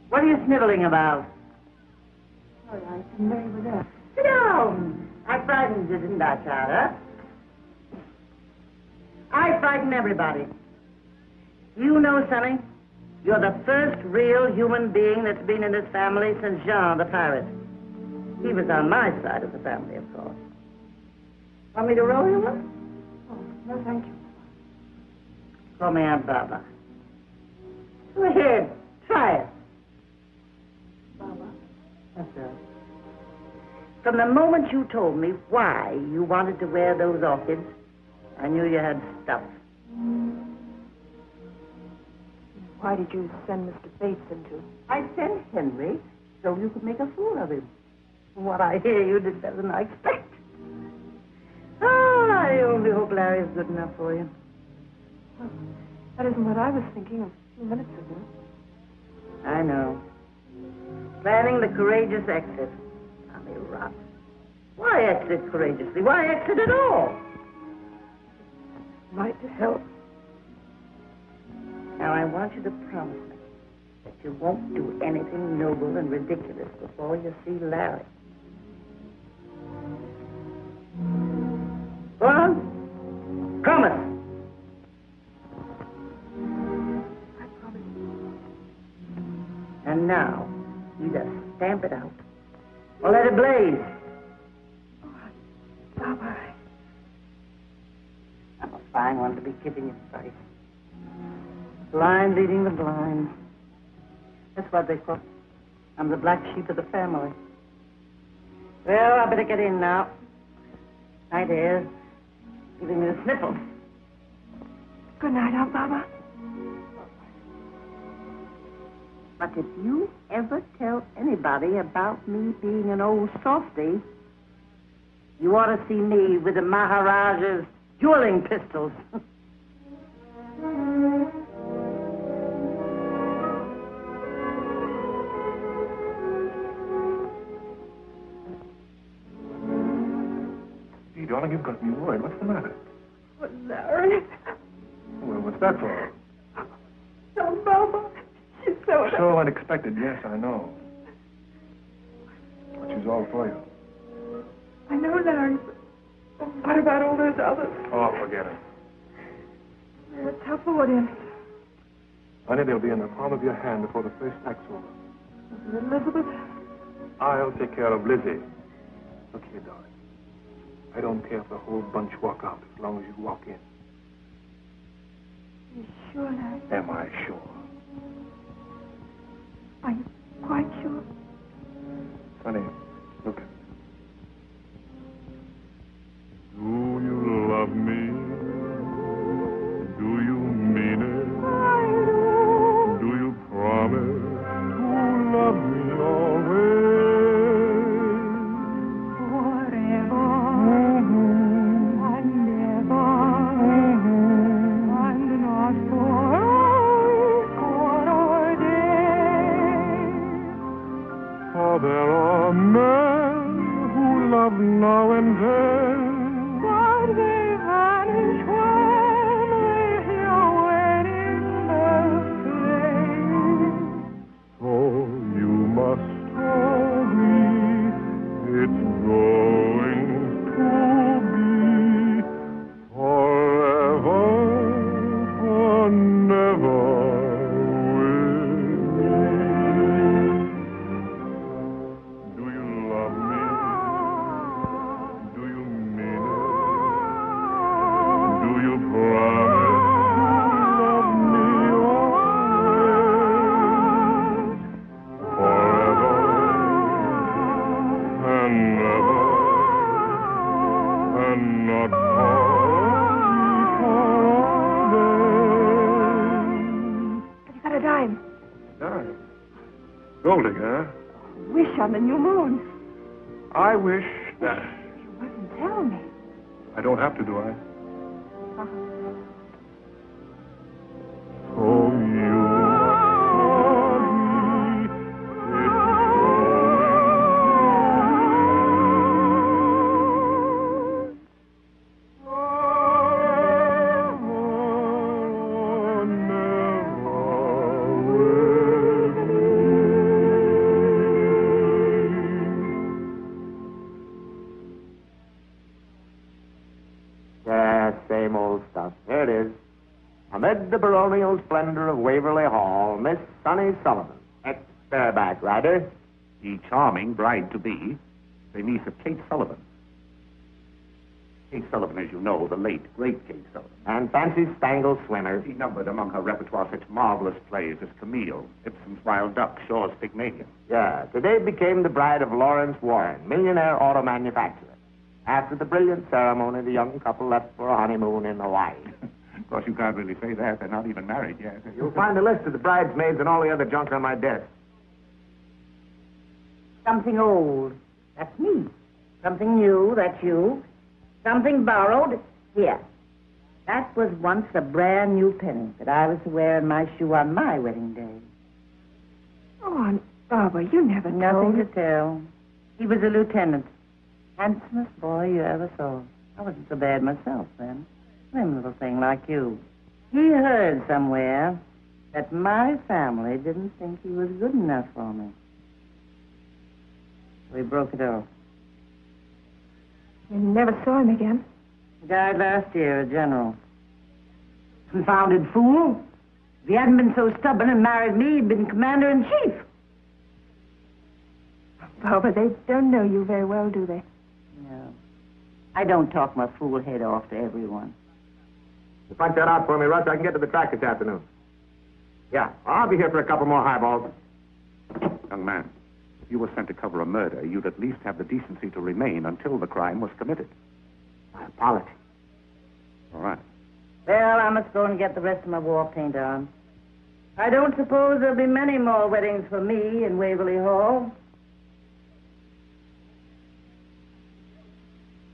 What are you sniveling about? Sorry, I didn't know you were there. Sit down. I frightened you, didn't I, Charlotte? I frighten everybody. You know, Sonny, you're the first real human being that's been in this family since Jean the pirate. He was on my side of the family, of course. Want me to roll you one? Oh, no, thank you. Call me Aunt Barbara. Go ahead. Try it. Barbara? That's right. From the moment you told me why you wanted to wear those orchids, I knew you had stuff. Why did you send Mr. Bates into? I sent Henry so you could make a fool of him. From what I hear, you did better than I expect. Oh, I only hope Larry's good enough for you. Well, that isn't what I was thinking a few minutes ago. I know. Planning the courageous exit. Tommy rot. Why exit courageously? Why exit at all? Might help. Now, I want you to promise me that you won't do anything noble and ridiculous before you see Larry. Go on. Promise. I promise. And now, either stamp it out or let it blaze. Barbara. I'm a fine one to be kicking your face. Blind leading the blind. That's what they call. I'm the black sheep of the family. Well, I better get in now. Night air's giving me the sniffles. Good night, Aunt Barbara. But if you ever tell anybody about me being an old softy, you ought to see me with the Maharaja's dueling pistols. darling, you've got me worried. What's the matter? Oh, Larry. Well, what's that for? Oh, Mama. She's so... So unexpected, yes, I know. But she's all for you. I know, Larry. But what about all those others? Oh, forget it. They're a tough audience. Honey, they'll be in the palm of your hand before the first act's over. Elizabeth? I'll take care of Lizzie. Look here, darling. I don't care if the whole bunch walk out as long as you walk in. You sure, Larry? Am I sure? Are you quite sure? Honey, look at me. Do you love me? Do you mean it? Do you promise to love me always? Forever and ever, and not for a week or a day. For there are men who love now and then, But they vanish when they hear wedding bells play. so you must agree it's going to be forever and ever with me. Do you love me? Do you mean it? Do you promise to love me always? Forever and ever, and not for Have you got a dime? Darling. Gold digger, Wish on the new moon. I wish that... You wouldn't tell me. I don't have to, do I? So you Yeah, same old stuff. Here it is. Amid the baronial splendor of Waverly Hall, Miss Sunny Sullivan, ex-bareback rider. The charming bride-to-be, the niece of Kate Sullivan. Kate Sullivan, as you know, the late, great Kate Sullivan. And Fancy Spangle swimmer. She numbered among her repertoire such marvelous plays as Camille, Ibsen's Wild Duck, Shaw's Pygmalion. Yeah, today became the bride of Lawrence Warren, millionaire auto manufacturer. After the brilliant ceremony, the young couple left for a honeymoon in Hawaii. Of course, you can't really say that. They're not even married yet. You'll find a list of the bridesmaids and all the other junk on my desk. Something old, that's me. Something new, that's you. Something borrowed, here. That was once a brand new penny that I was to wear in my shoe on my wedding day. Oh, Aunt Barbara, you never Nothing told to tell. He was a lieutenant. Handsomest boy you ever saw. I wasn't so bad myself then. Slim little thing like you. He heard somewhere that my family didn't think he was good enough for me. We broke it off. You never saw him again. He died last year, a general. Confounded fool. If he hadn't been so stubborn and married me, he'd been commander-in-chief. Barbara, they don't know you very well, do they? No. I don't talk my fool head off to everyone. You punch that out for me, Russ. I can get to the track this afternoon. Yeah, I'll be here for a couple more highballs. Young man, if you were sent to cover a murder, you'd at least have the decency to remain until the crime was committed. My apology. All right. Well, I must go and get the rest of my war paint on. I don't suppose there'll be many more weddings for me in Waverly Hall.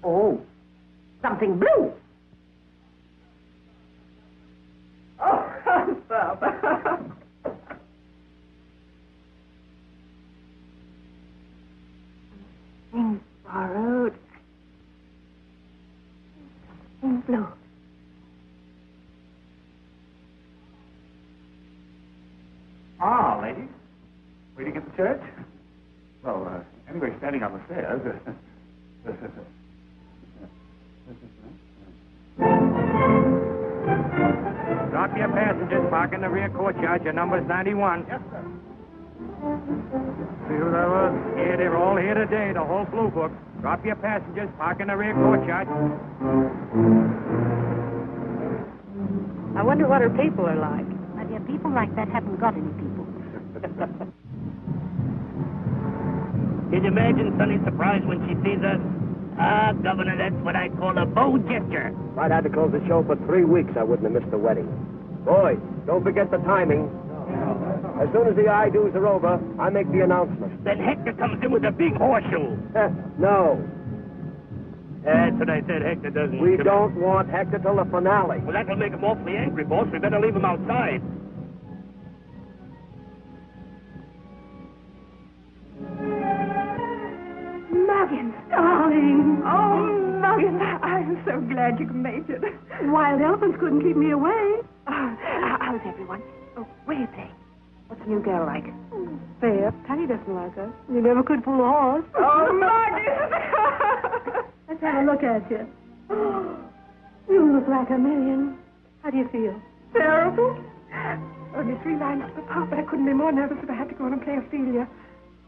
Oh, something blue. Oh, Barbara. Things borrowed. now, ladies. Waiting at the church? Well, anyway, standing on the stairs. Drop your passengers. Park in the rear courtyard. Your number's 91. Yes, sir. See who that was? Yeah, they're all here today, the whole Blue Book. Drop your passengers. Park in the rear courtyard. I wonder what her people are like. My dear, people like that haven't got any people. Can you imagine Sonny's surprise when she sees us? Ah, Governor, that's what I call a bow gesture. If I'd had to close the show for 3 weeks, I wouldn't have missed the wedding. Boys, don't forget the timing. As soon as the I-do's are over, I make the announcement. Then Hector comes in with a big horseshoe. No. That's what I said. Hector doesn't... We don't want Hector till the finale. Well, that'll make him awfully angry, boss. We better leave him outside. Muggins, darling. Oh, Muggins, I'm so glad you made it. Wild elephants couldn't keep me away. How's everyone? Oh, what do you think? What's the new girl like? Fair. Patty doesn't like her. You never could pull a horse. Oh, Muggins! Let's have a look at you. You look like a million. How do you feel? Terrible. Only 3 lines to the part, but I couldn't be more nervous if I had to go on and play Ophelia.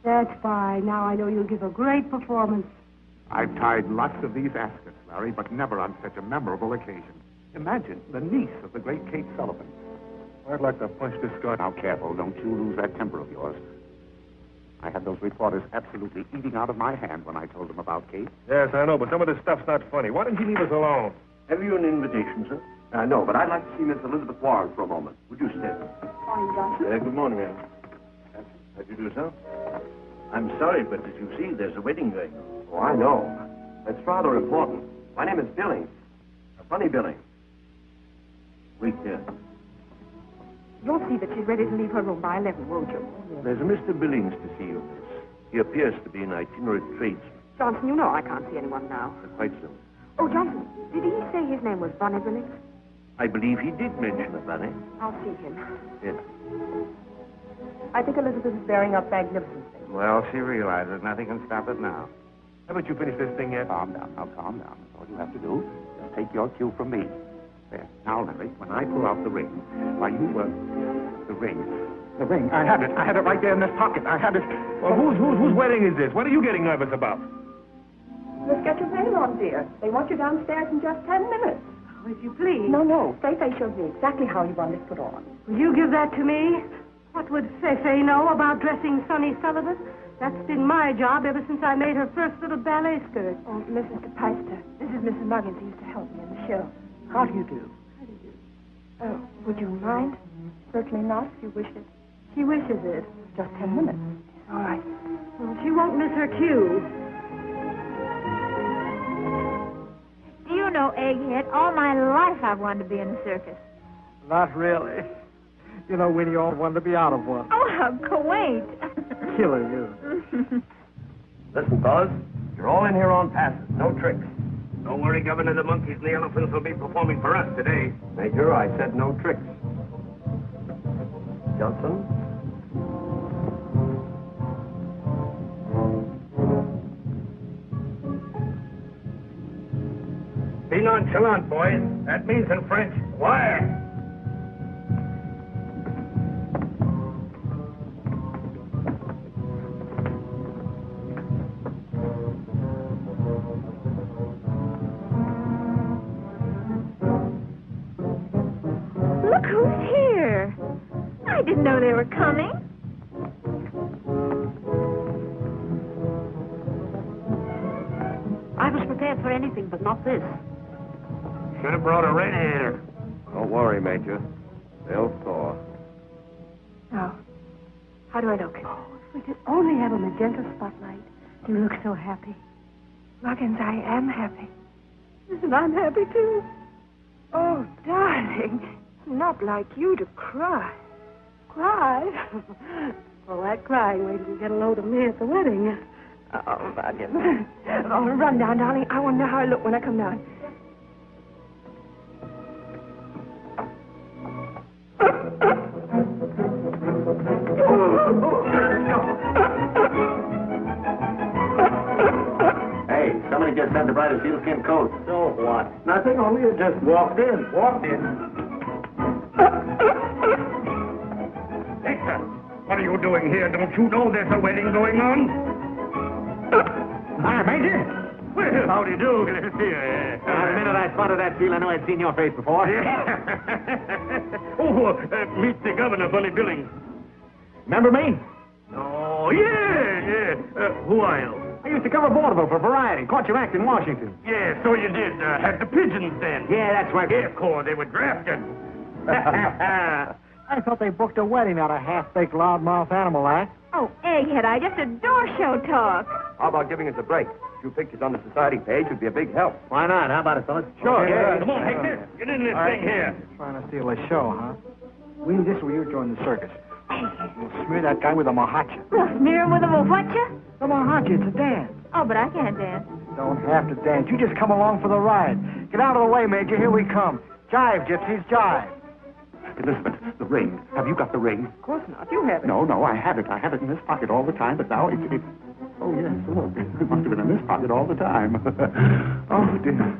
That's fine. Now I know you'll give a great performance. I've tied lots of these askets, Larry, but never on such a memorable occasion. Imagine the niece of the great Kate Sullivan. I'd like to punch this guy. Now, careful. Don't you lose that temper of yours. I had those reporters absolutely eating out of my hand when I told them about Kate. Yes, I know, but some of this stuff's not funny. Why don't you leave us alone? Have you an invitation, sir? No, but I'd like to see Miss Elizabeth Warren for a moment. Would you step? Morning, Johnson. Good morning, ma'am. How'd you do, sir? I'm sorry, but as you see, there's a wedding going on. Oh, I know. That's rather important. My name is Billings. A funny Billings. Wait here. You'll see that she's ready to leave her room by 11, won't you? There's a Mr. Billings to see you, miss. He appears to be an itinerant tradesman. Johnson, you know I can't see anyone now. Quite so. Oh, Johnson, did he say his name was Bunny Billings? I believe he did mention a bunny. I'll see him. Yes. I think Elizabeth is bearing up magnificently. Well, she realizes nothing can stop it now. Haven't you finished this thing yet? Calm down. Now, calm down. That's all you have to do. Just take your cue from me. There. Now, Larry, when I pull out the ring, why, you, the ring. The ring. I had it right there in this pocket. I had it. Well, whose wedding is this? What are you getting nervous about? Let's get your veil on, dear. They want you downstairs in just 10 minutes. Oh, if you please. No. Feifei showed me exactly how you want it put on. Will you give that to me? What would Feifei know about dressing Sonny Sullivan? That's been my job ever since I made her first little ballet skirt. Oh, Mrs. DePeister, this is Mrs. Muggins who used to help me in the show. How do you do? Would you mind? Certainly not, if you wish it. She wishes it. Just 10 minutes. All right. Well, she won't miss her cue. Do you know, Egghead, all my life I've wanted to be in a circus. Not really. You know, Winnie, you all wanted to be out of one. Oh, how quaint. Killer, you. Listen, fellas. You're all in here on passes. No tricks. Don't worry, Governor. The monkeys and the elephants will be performing for us today. Major, I said no tricks. Johnson? Be nonchalant, boys. That means in French, quiet. Look who's here. I didn't know they were coming. I was prepared for anything, but not this. Should have brought a radiator. Don't worry, Major. They'll thaw. Now, how do I look? Oh, if we could only have a magenta spotlight. You look so happy. Muggins, I am happy. And I'm happy, too. Oh, darling. Not like you to cry. Cry? All that crying, wait till you get a load of me at the wedding. Oh, Muggins. Oh, run down, darling. I want to know how I look when I come down. sealskin coat. So what? Nothing, only you just walked in. Hector, what are you doing here? Don't you know there's a wedding going on? Hi, Major. Well, how do you do? Good to see you. The minute I spotted that seal, I knew I'd seen your face before. Meet the governor, Bunny Billings. Remember me? Oh, yeah. Who are you? I used to cover vaudeville for Variety. Caught your act in Washington. Yeah, so you did. Had the pigeons then. Yeah, that's right. Yeah, of course, they were drafted. I thought they booked a wedding, not a half-baked loudmouth animal act. Oh, egghead, I just adore show talk. How about giving us a break? A few pictures on the society page would be a big help. Why not? How about it, fellas? Sure, yeah. Come on, Hector. Get in this thing here. Trying to steal a show, huh? Weenie, this is where you join the circus. We'll smear that guy with a mahacha. Smear him with a whatcha? The mahacha, it's a dance. Oh, but I can't dance. Don't have to dance. You just come along for the ride. Get out of the way, Major. Here we come. Jive, gypsies, jive. Elizabeth, the ring. Have you got the ring? Of course not. You have it. No, I have it. I have it in this pocket all the time, but now it's... Oh, yes, look. It must have been in this pocket all the time. Oh, dear.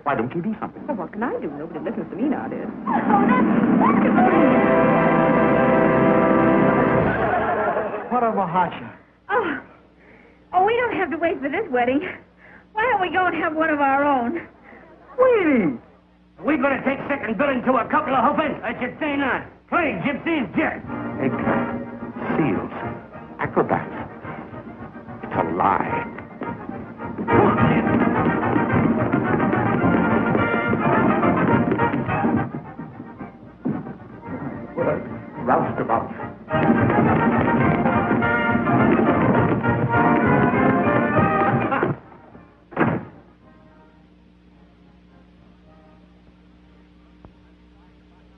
Why don't you do something? Well, what can I do? Nobody listens to me nowadays. What a mahacha. Oh, we don't have to wait for this wedding. Why don't we go and have one of our own? Weenie! We're going to take second billing to a couple of hoofers? I should say not. Plain gypsies, jet. Eggplant, seals, acrobats. It's a lie. What a roustabout.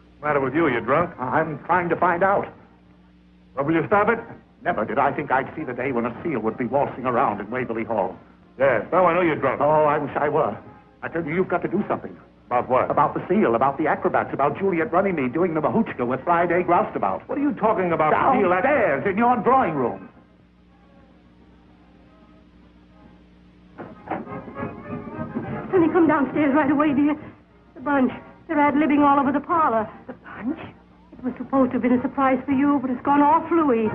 What's the matter with you? You drunk? I'm trying to find out. Well, will you stop it? Never did I think I'd see the day when a seal would be waltzing around in Waverly Hall. Yes. Now I know you're drunk. Oh, I wish I were. I tell you, you've got to do something. About what? About the seal, about the acrobats, about Juliet Runnymede doing the mahuchka with Friday Groustabout. What are you talking about? Downstairs in your drawing room. Honey, come downstairs right away, dear. The bunch. They're ad-libbing all over the parlor. The bunch? It was supposed to have been a surprise for you, but it's gone all fluey.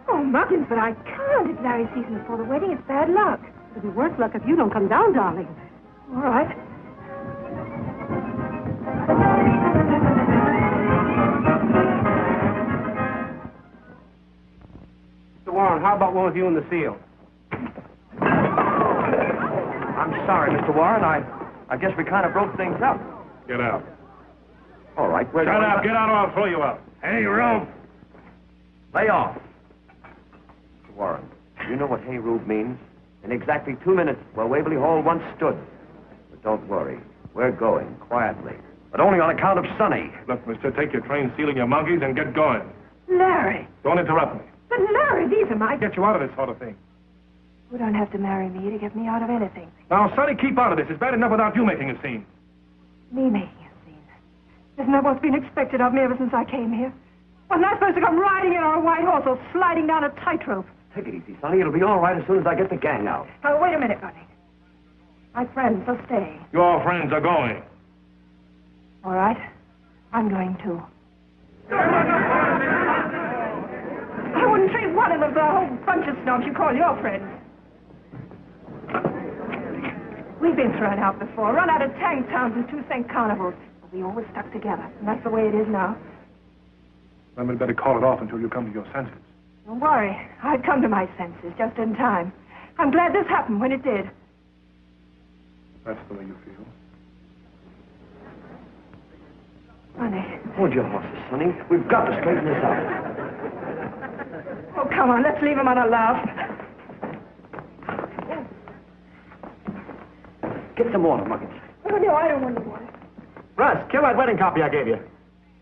Oh, Muggins, but I can't. It's that marriage season before the wedding. It's bad luck. It'll be worse luck if you don't come down, darling. All right. Mr. Warren, how about one with you and the seal? I'm sorry, Mr. Warren. I guess we kind of broke things up. Get out. All right, Shut up. Get out or I'll throw you out. Hey, Rube. Lay off. Mr. Warren, you know what Hey Rube means? In exactly 2 minutes, where Waverly Hall once stood. But don't worry. We're going quietly. But only on account of Sonny. Look, mister, take your train, sealing your monkeys, and get going. Larry. Don't interrupt me. But Larry, these are my... Get you out of this sort of thing. You don't have to marry me to get me out of anything. Now, Sonny, keep out of this. It's bad enough without you making a scene. Me making a scene? Isn't that what's been expected of me ever since I came here? Wasn't I supposed to come riding in on a white horse or sliding down a tightrope? Take it easy, Sonny. It'll be all right as soon as I get the gang out. Oh, wait a minute, Bunny. My friends will stay. Your friends are going. All right. I'm going too. I wouldn't treat one of them for a whole bunch of snobs you call your friends. We've been thrown out before, run out of tank towns and 2-cent carnivals. But we always stuck together, and that's the way it is now. Then we'd better call it off until you come to your senses. Don't worry. I've come to my senses just in time. I'm glad this happened when it did. That's the way you feel. Honey. Hold your horses, Sonny. We've got to straighten this out. Oh, come on. Let's leave him on a laugh. Get some water, Muggins. Oh, no, I don't want any water. Russ, kill that wedding copy I gave you.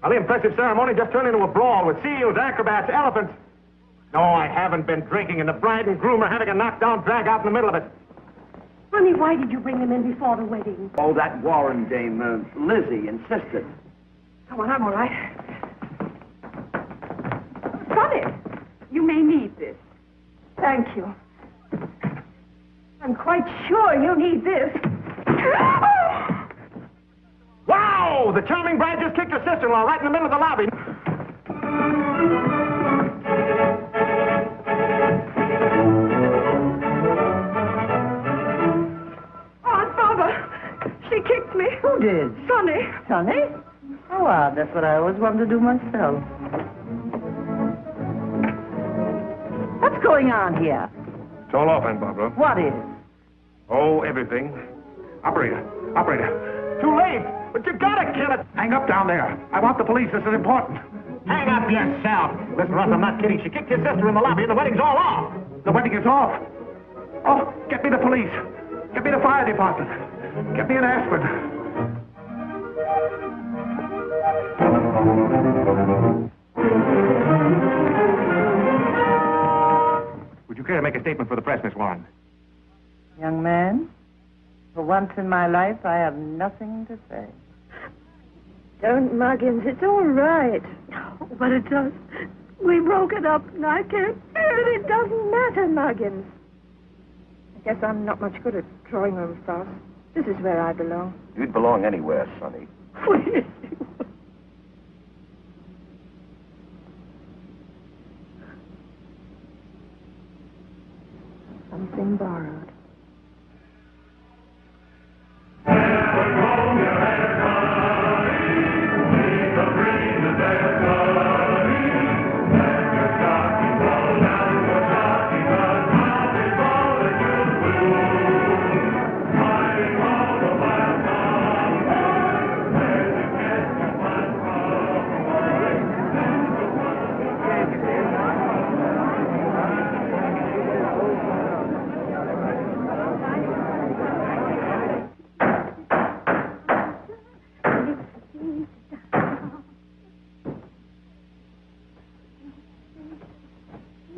Well, the impressive ceremony just turned into a brawl with seals, acrobats, elephants. No, I haven't been drinking, and the bride and groom are having a knockdown drag out in the middle of it. Honey, why did you bring them in before the wedding? Oh, that Warren dame, Lizzie, insisted. Come on, I'm all right. Sonny, you may need this. Thank you. I'm quite sure you need this. Wow! The charming bride just kicked her sister-in-law right in the middle of the lobby. Aunt Barbara, she kicked me. Who did? Sonny. Sonny? Oh, odd. That's what I always wanted to do myself. What's going on here? It's all off, Aunt Barbara. What is? Oh, everything. Operator. Too late! But you gotta kill it! Hang up down there. I want the police. This is important. Hang up yourself! Listen, Russ, I'm not kidding. She kicked your sister in the lobby and the wedding's all off! The wedding is off. Oh, get me the police. Get me the fire department. Get me an aspirin. Would you care to make a statement for the press, Miss Warren? Young man, for once in my life, I have nothing to say. Don't, Muggins. It's all right. Oh, but it does. We broke it up, and I can't bear it. It doesn't matter, Muggins. I guess I'm not much good at drawing room stars. This is where I belong. You'd belong anywhere, Sonny. Please. Something borrowed.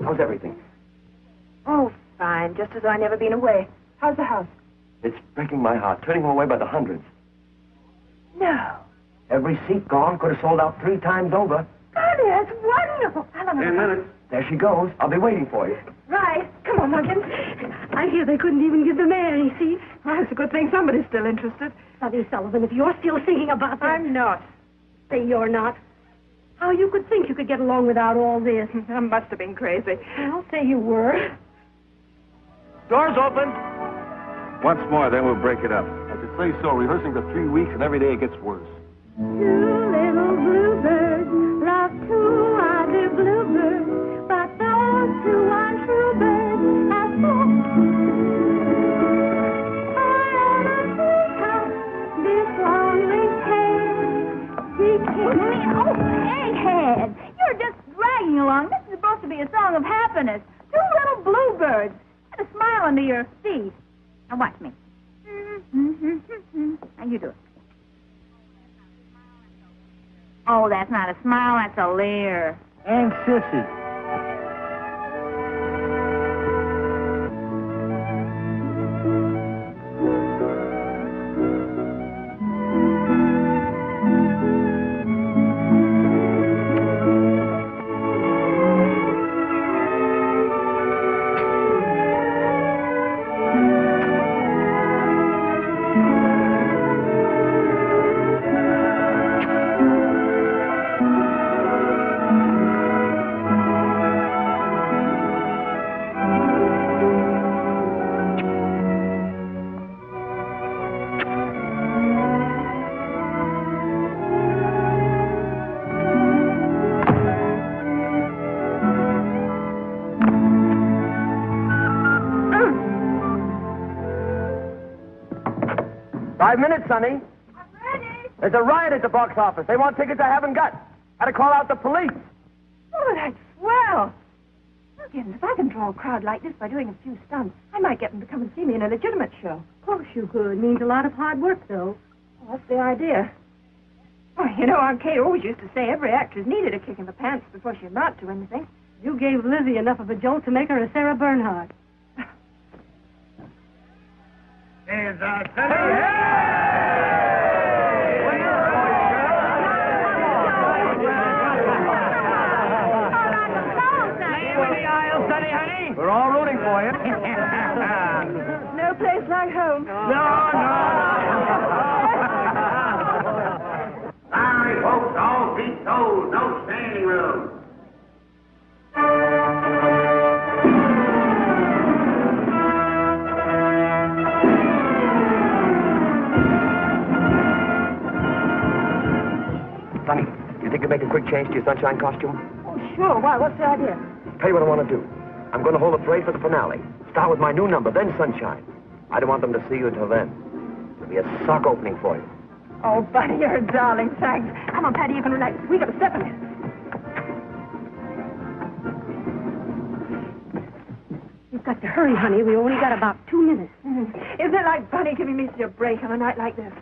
How's everything? Oh, fine. Just as I never been away. How's the house? It's breaking my heart, turning them away by the hundreds. No. Every seat gone, could have sold out 3 times over. Daddy, that's wonderful. Helen. 10 minutes. There she goes. I'll be waiting for you. Right. Come on, Muggins. I hear they couldn't even give the mayor any seats. Well, it's a good thing somebody's still interested. Sonny Sullivan, if you're still thinking about that... I'm not. Say you're not. How you could think you could get along without all this. I must have been crazy. I'll say you were. Doors open. Once more, then we'll break it up. I should say so. Rehearsing for 3 weeks, and every day it gets worse. Two little bluebirds love two other bluebirds, but those two untrue birds have flown. This lonely Oh, egghead! You're just dragging along. This is supposed to be a song of happiness. Two little bluebirds and a smile under your teeth. Now watch me. Now you do it. Oh, that's not a smile, that's a leer. And sissy. 5 minutes, Sonny. I'm ready. There's a riot at the box office. They want tickets I haven't got. Had to call out the police. Oh, that's swell. Look, if I can draw a crowd like this by doing a few stunts, I might get them to come and see me in a legitimate show. Of course you could. Means a lot of hard work, though. Well, that's the idea. Well, you know, Aunt Kate always used to say every actress needed a kick in the pants before she amount to anything. You gave Lizzie enough of a jolt to make her a Sarah Bernhardt. There's our We're all rooting for you. No place like home. No. Sorry, folks, all seats sold. No standing room. Sonny, you think you'd make a quick change to your sunshine costume? Oh, sure. Why? What's the idea? Tell you what I want to do. I'm going to hold a parade for the finale. Start with my new number, then Sunshine. I don't want them to see you until then. It'll be a sock opening for you. Oh, Buddy, you're a darling. Thanks. Come on, Patty, you can relax. We got to step in it. You've got to hurry, honey. We only got about 2 minutes. Isn't it like Bunny giving me a break on a night like this?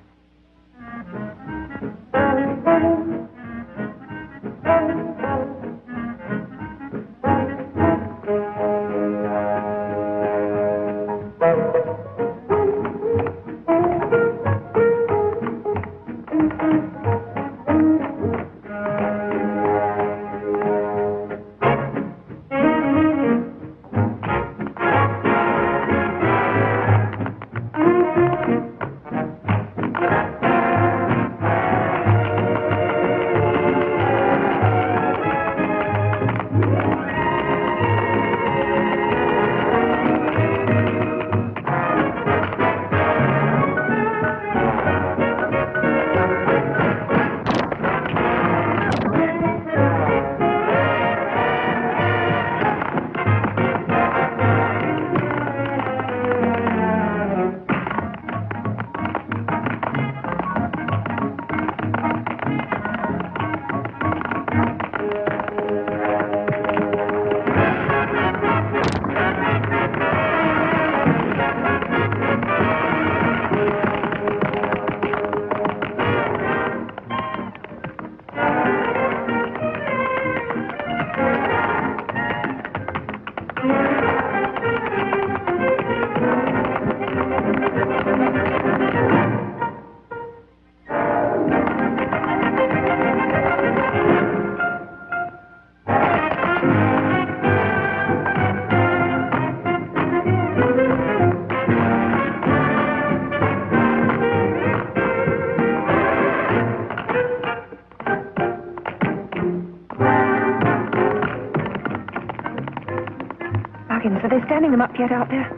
Are they standing them up yet out there?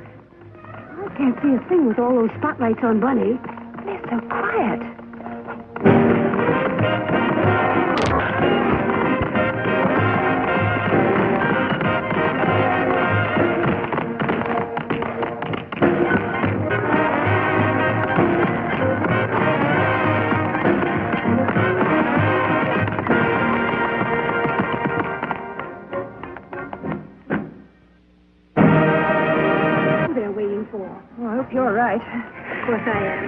Can't see a thing with all those spotlights on Bunny. They're so quiet. Oh, I hope you're right. Of course I am.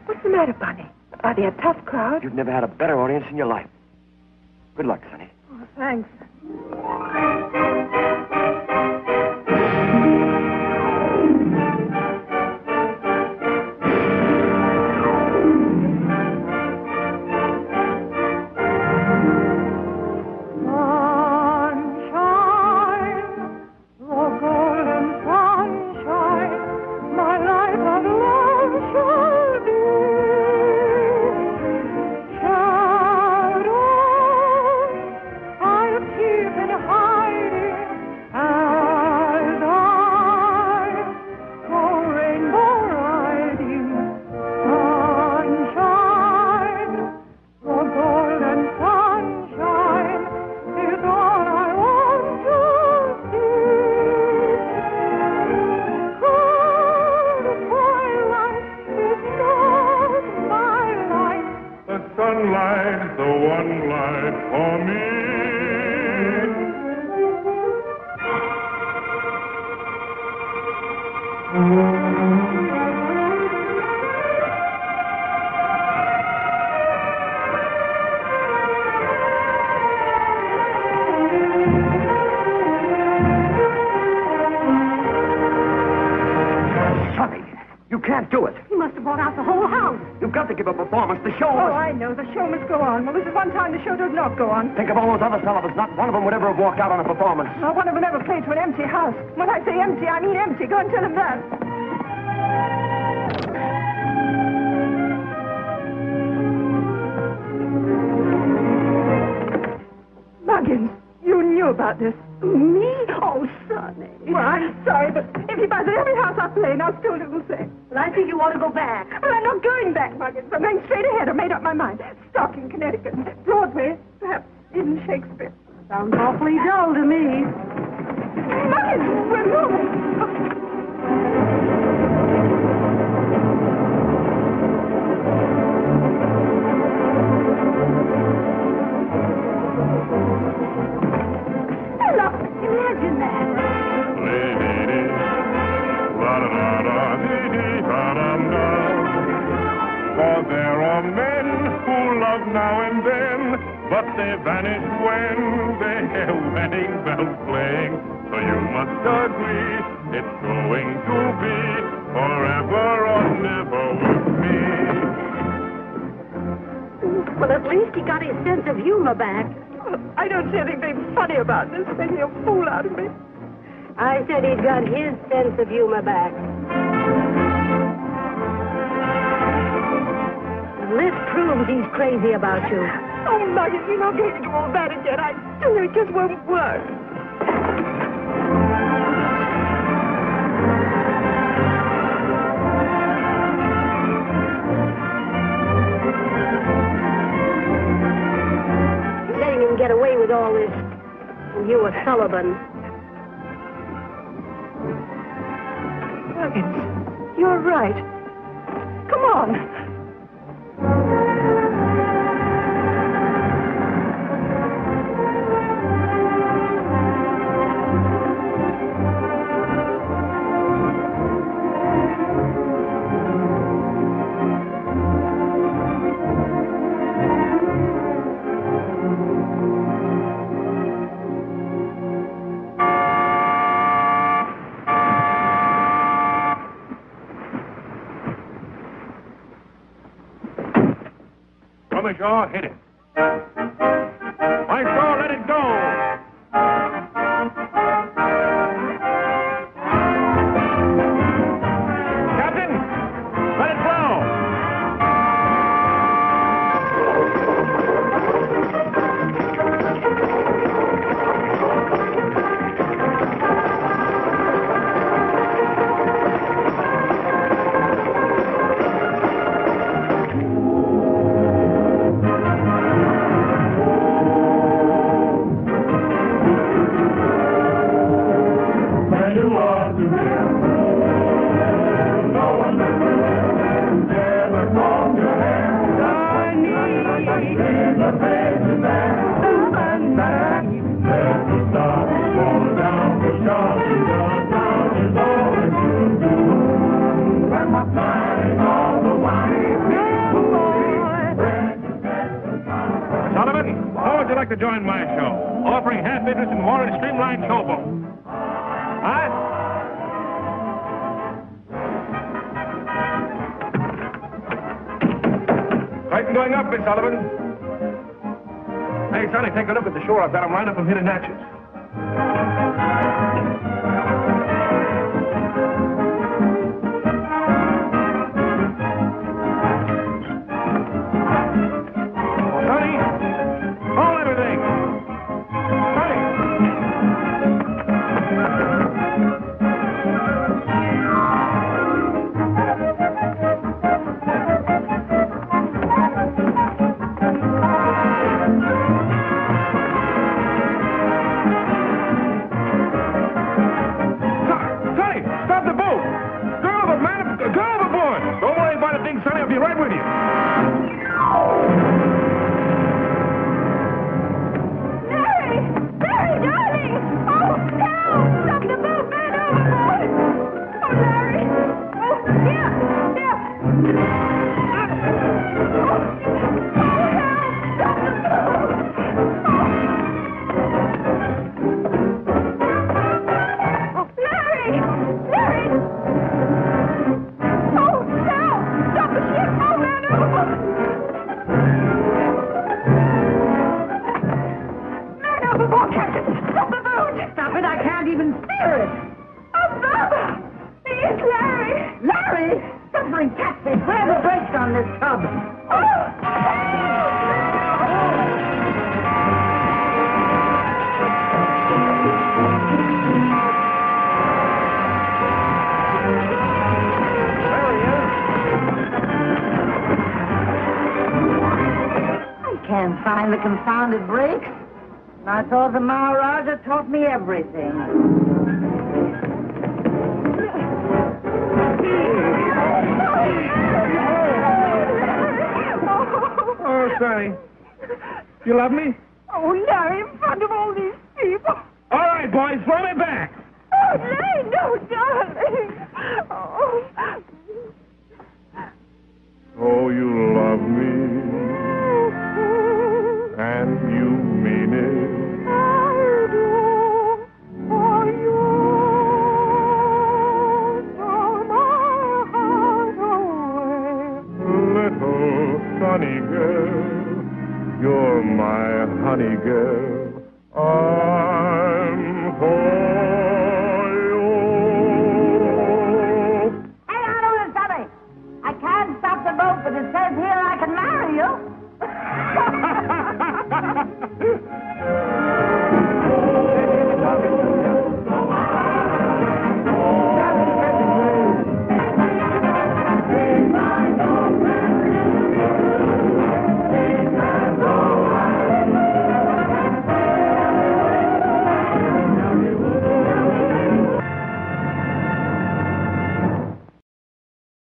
What's the matter, Bunny? Are they a tough crowd? You've never had a better audience in your life. Good luck, Sonny. Oh, thanks. Sunlight, the one light for me. Sonny, you can't do it. He must have bought out the whole house. You've got to give a performance. The show Oh, must... I know. The show must go on. Well, this is one time the show does not go on. Think of all those other celebrants. Not one of them would ever have walked out on a performance. Not one of them ever played to an empty house. When I say empty, I mean empty. Go and tell him that. Muggins, you knew about this. Me? Oh, Sonny. Well, I'm sorry, but if he buys at every house I play in, I'll still do the same. Well, I think you ought to go back. Well, I'm not going back, Muggins. I'm going straight ahead. I've made up my mind. Stock in Connecticut, Broadway, perhaps even Shakespeare. Sounds awfully dull to me. Muggins, we're moving. Imagine that. For there are men who love now and then, but they vanish when they hear wedding bells playing. So you must agree, it's going to be forever or never with me. Well, at least he got his sense of humor back. I don't see anything funny about this, making a fool out of me. I said he'd got his sense of humor back. This proves he's crazy about you. Oh, Muggins, you're not going to do all that again. I tell you, it just won't work. Letting him get away with all this, and you a Sullivan. Muggins, you're right. Come on. Shaw, hit it. Maestro, let it go. Captain, let it blow. smiling all the while. Sullivan, how would you like to join my show? Offering half interest in Warren's Streamlined Showboat. Huh? Curtain going up, Miss Sullivan. Hey, Sonny, take a look at the shore. I've got them lined up from here to Natchez. Find the confounded brakes. And I thought the Maharaja taught me everything. Oh, Sonny. You love me? Oh, Larry, in front of all these people. All right, boys, throw me back. Oh, Larry, no, darling. Oh. Oh, you love me. And you mean it. I do. For you from my heart away. Little sunny girl, you're my honey girl.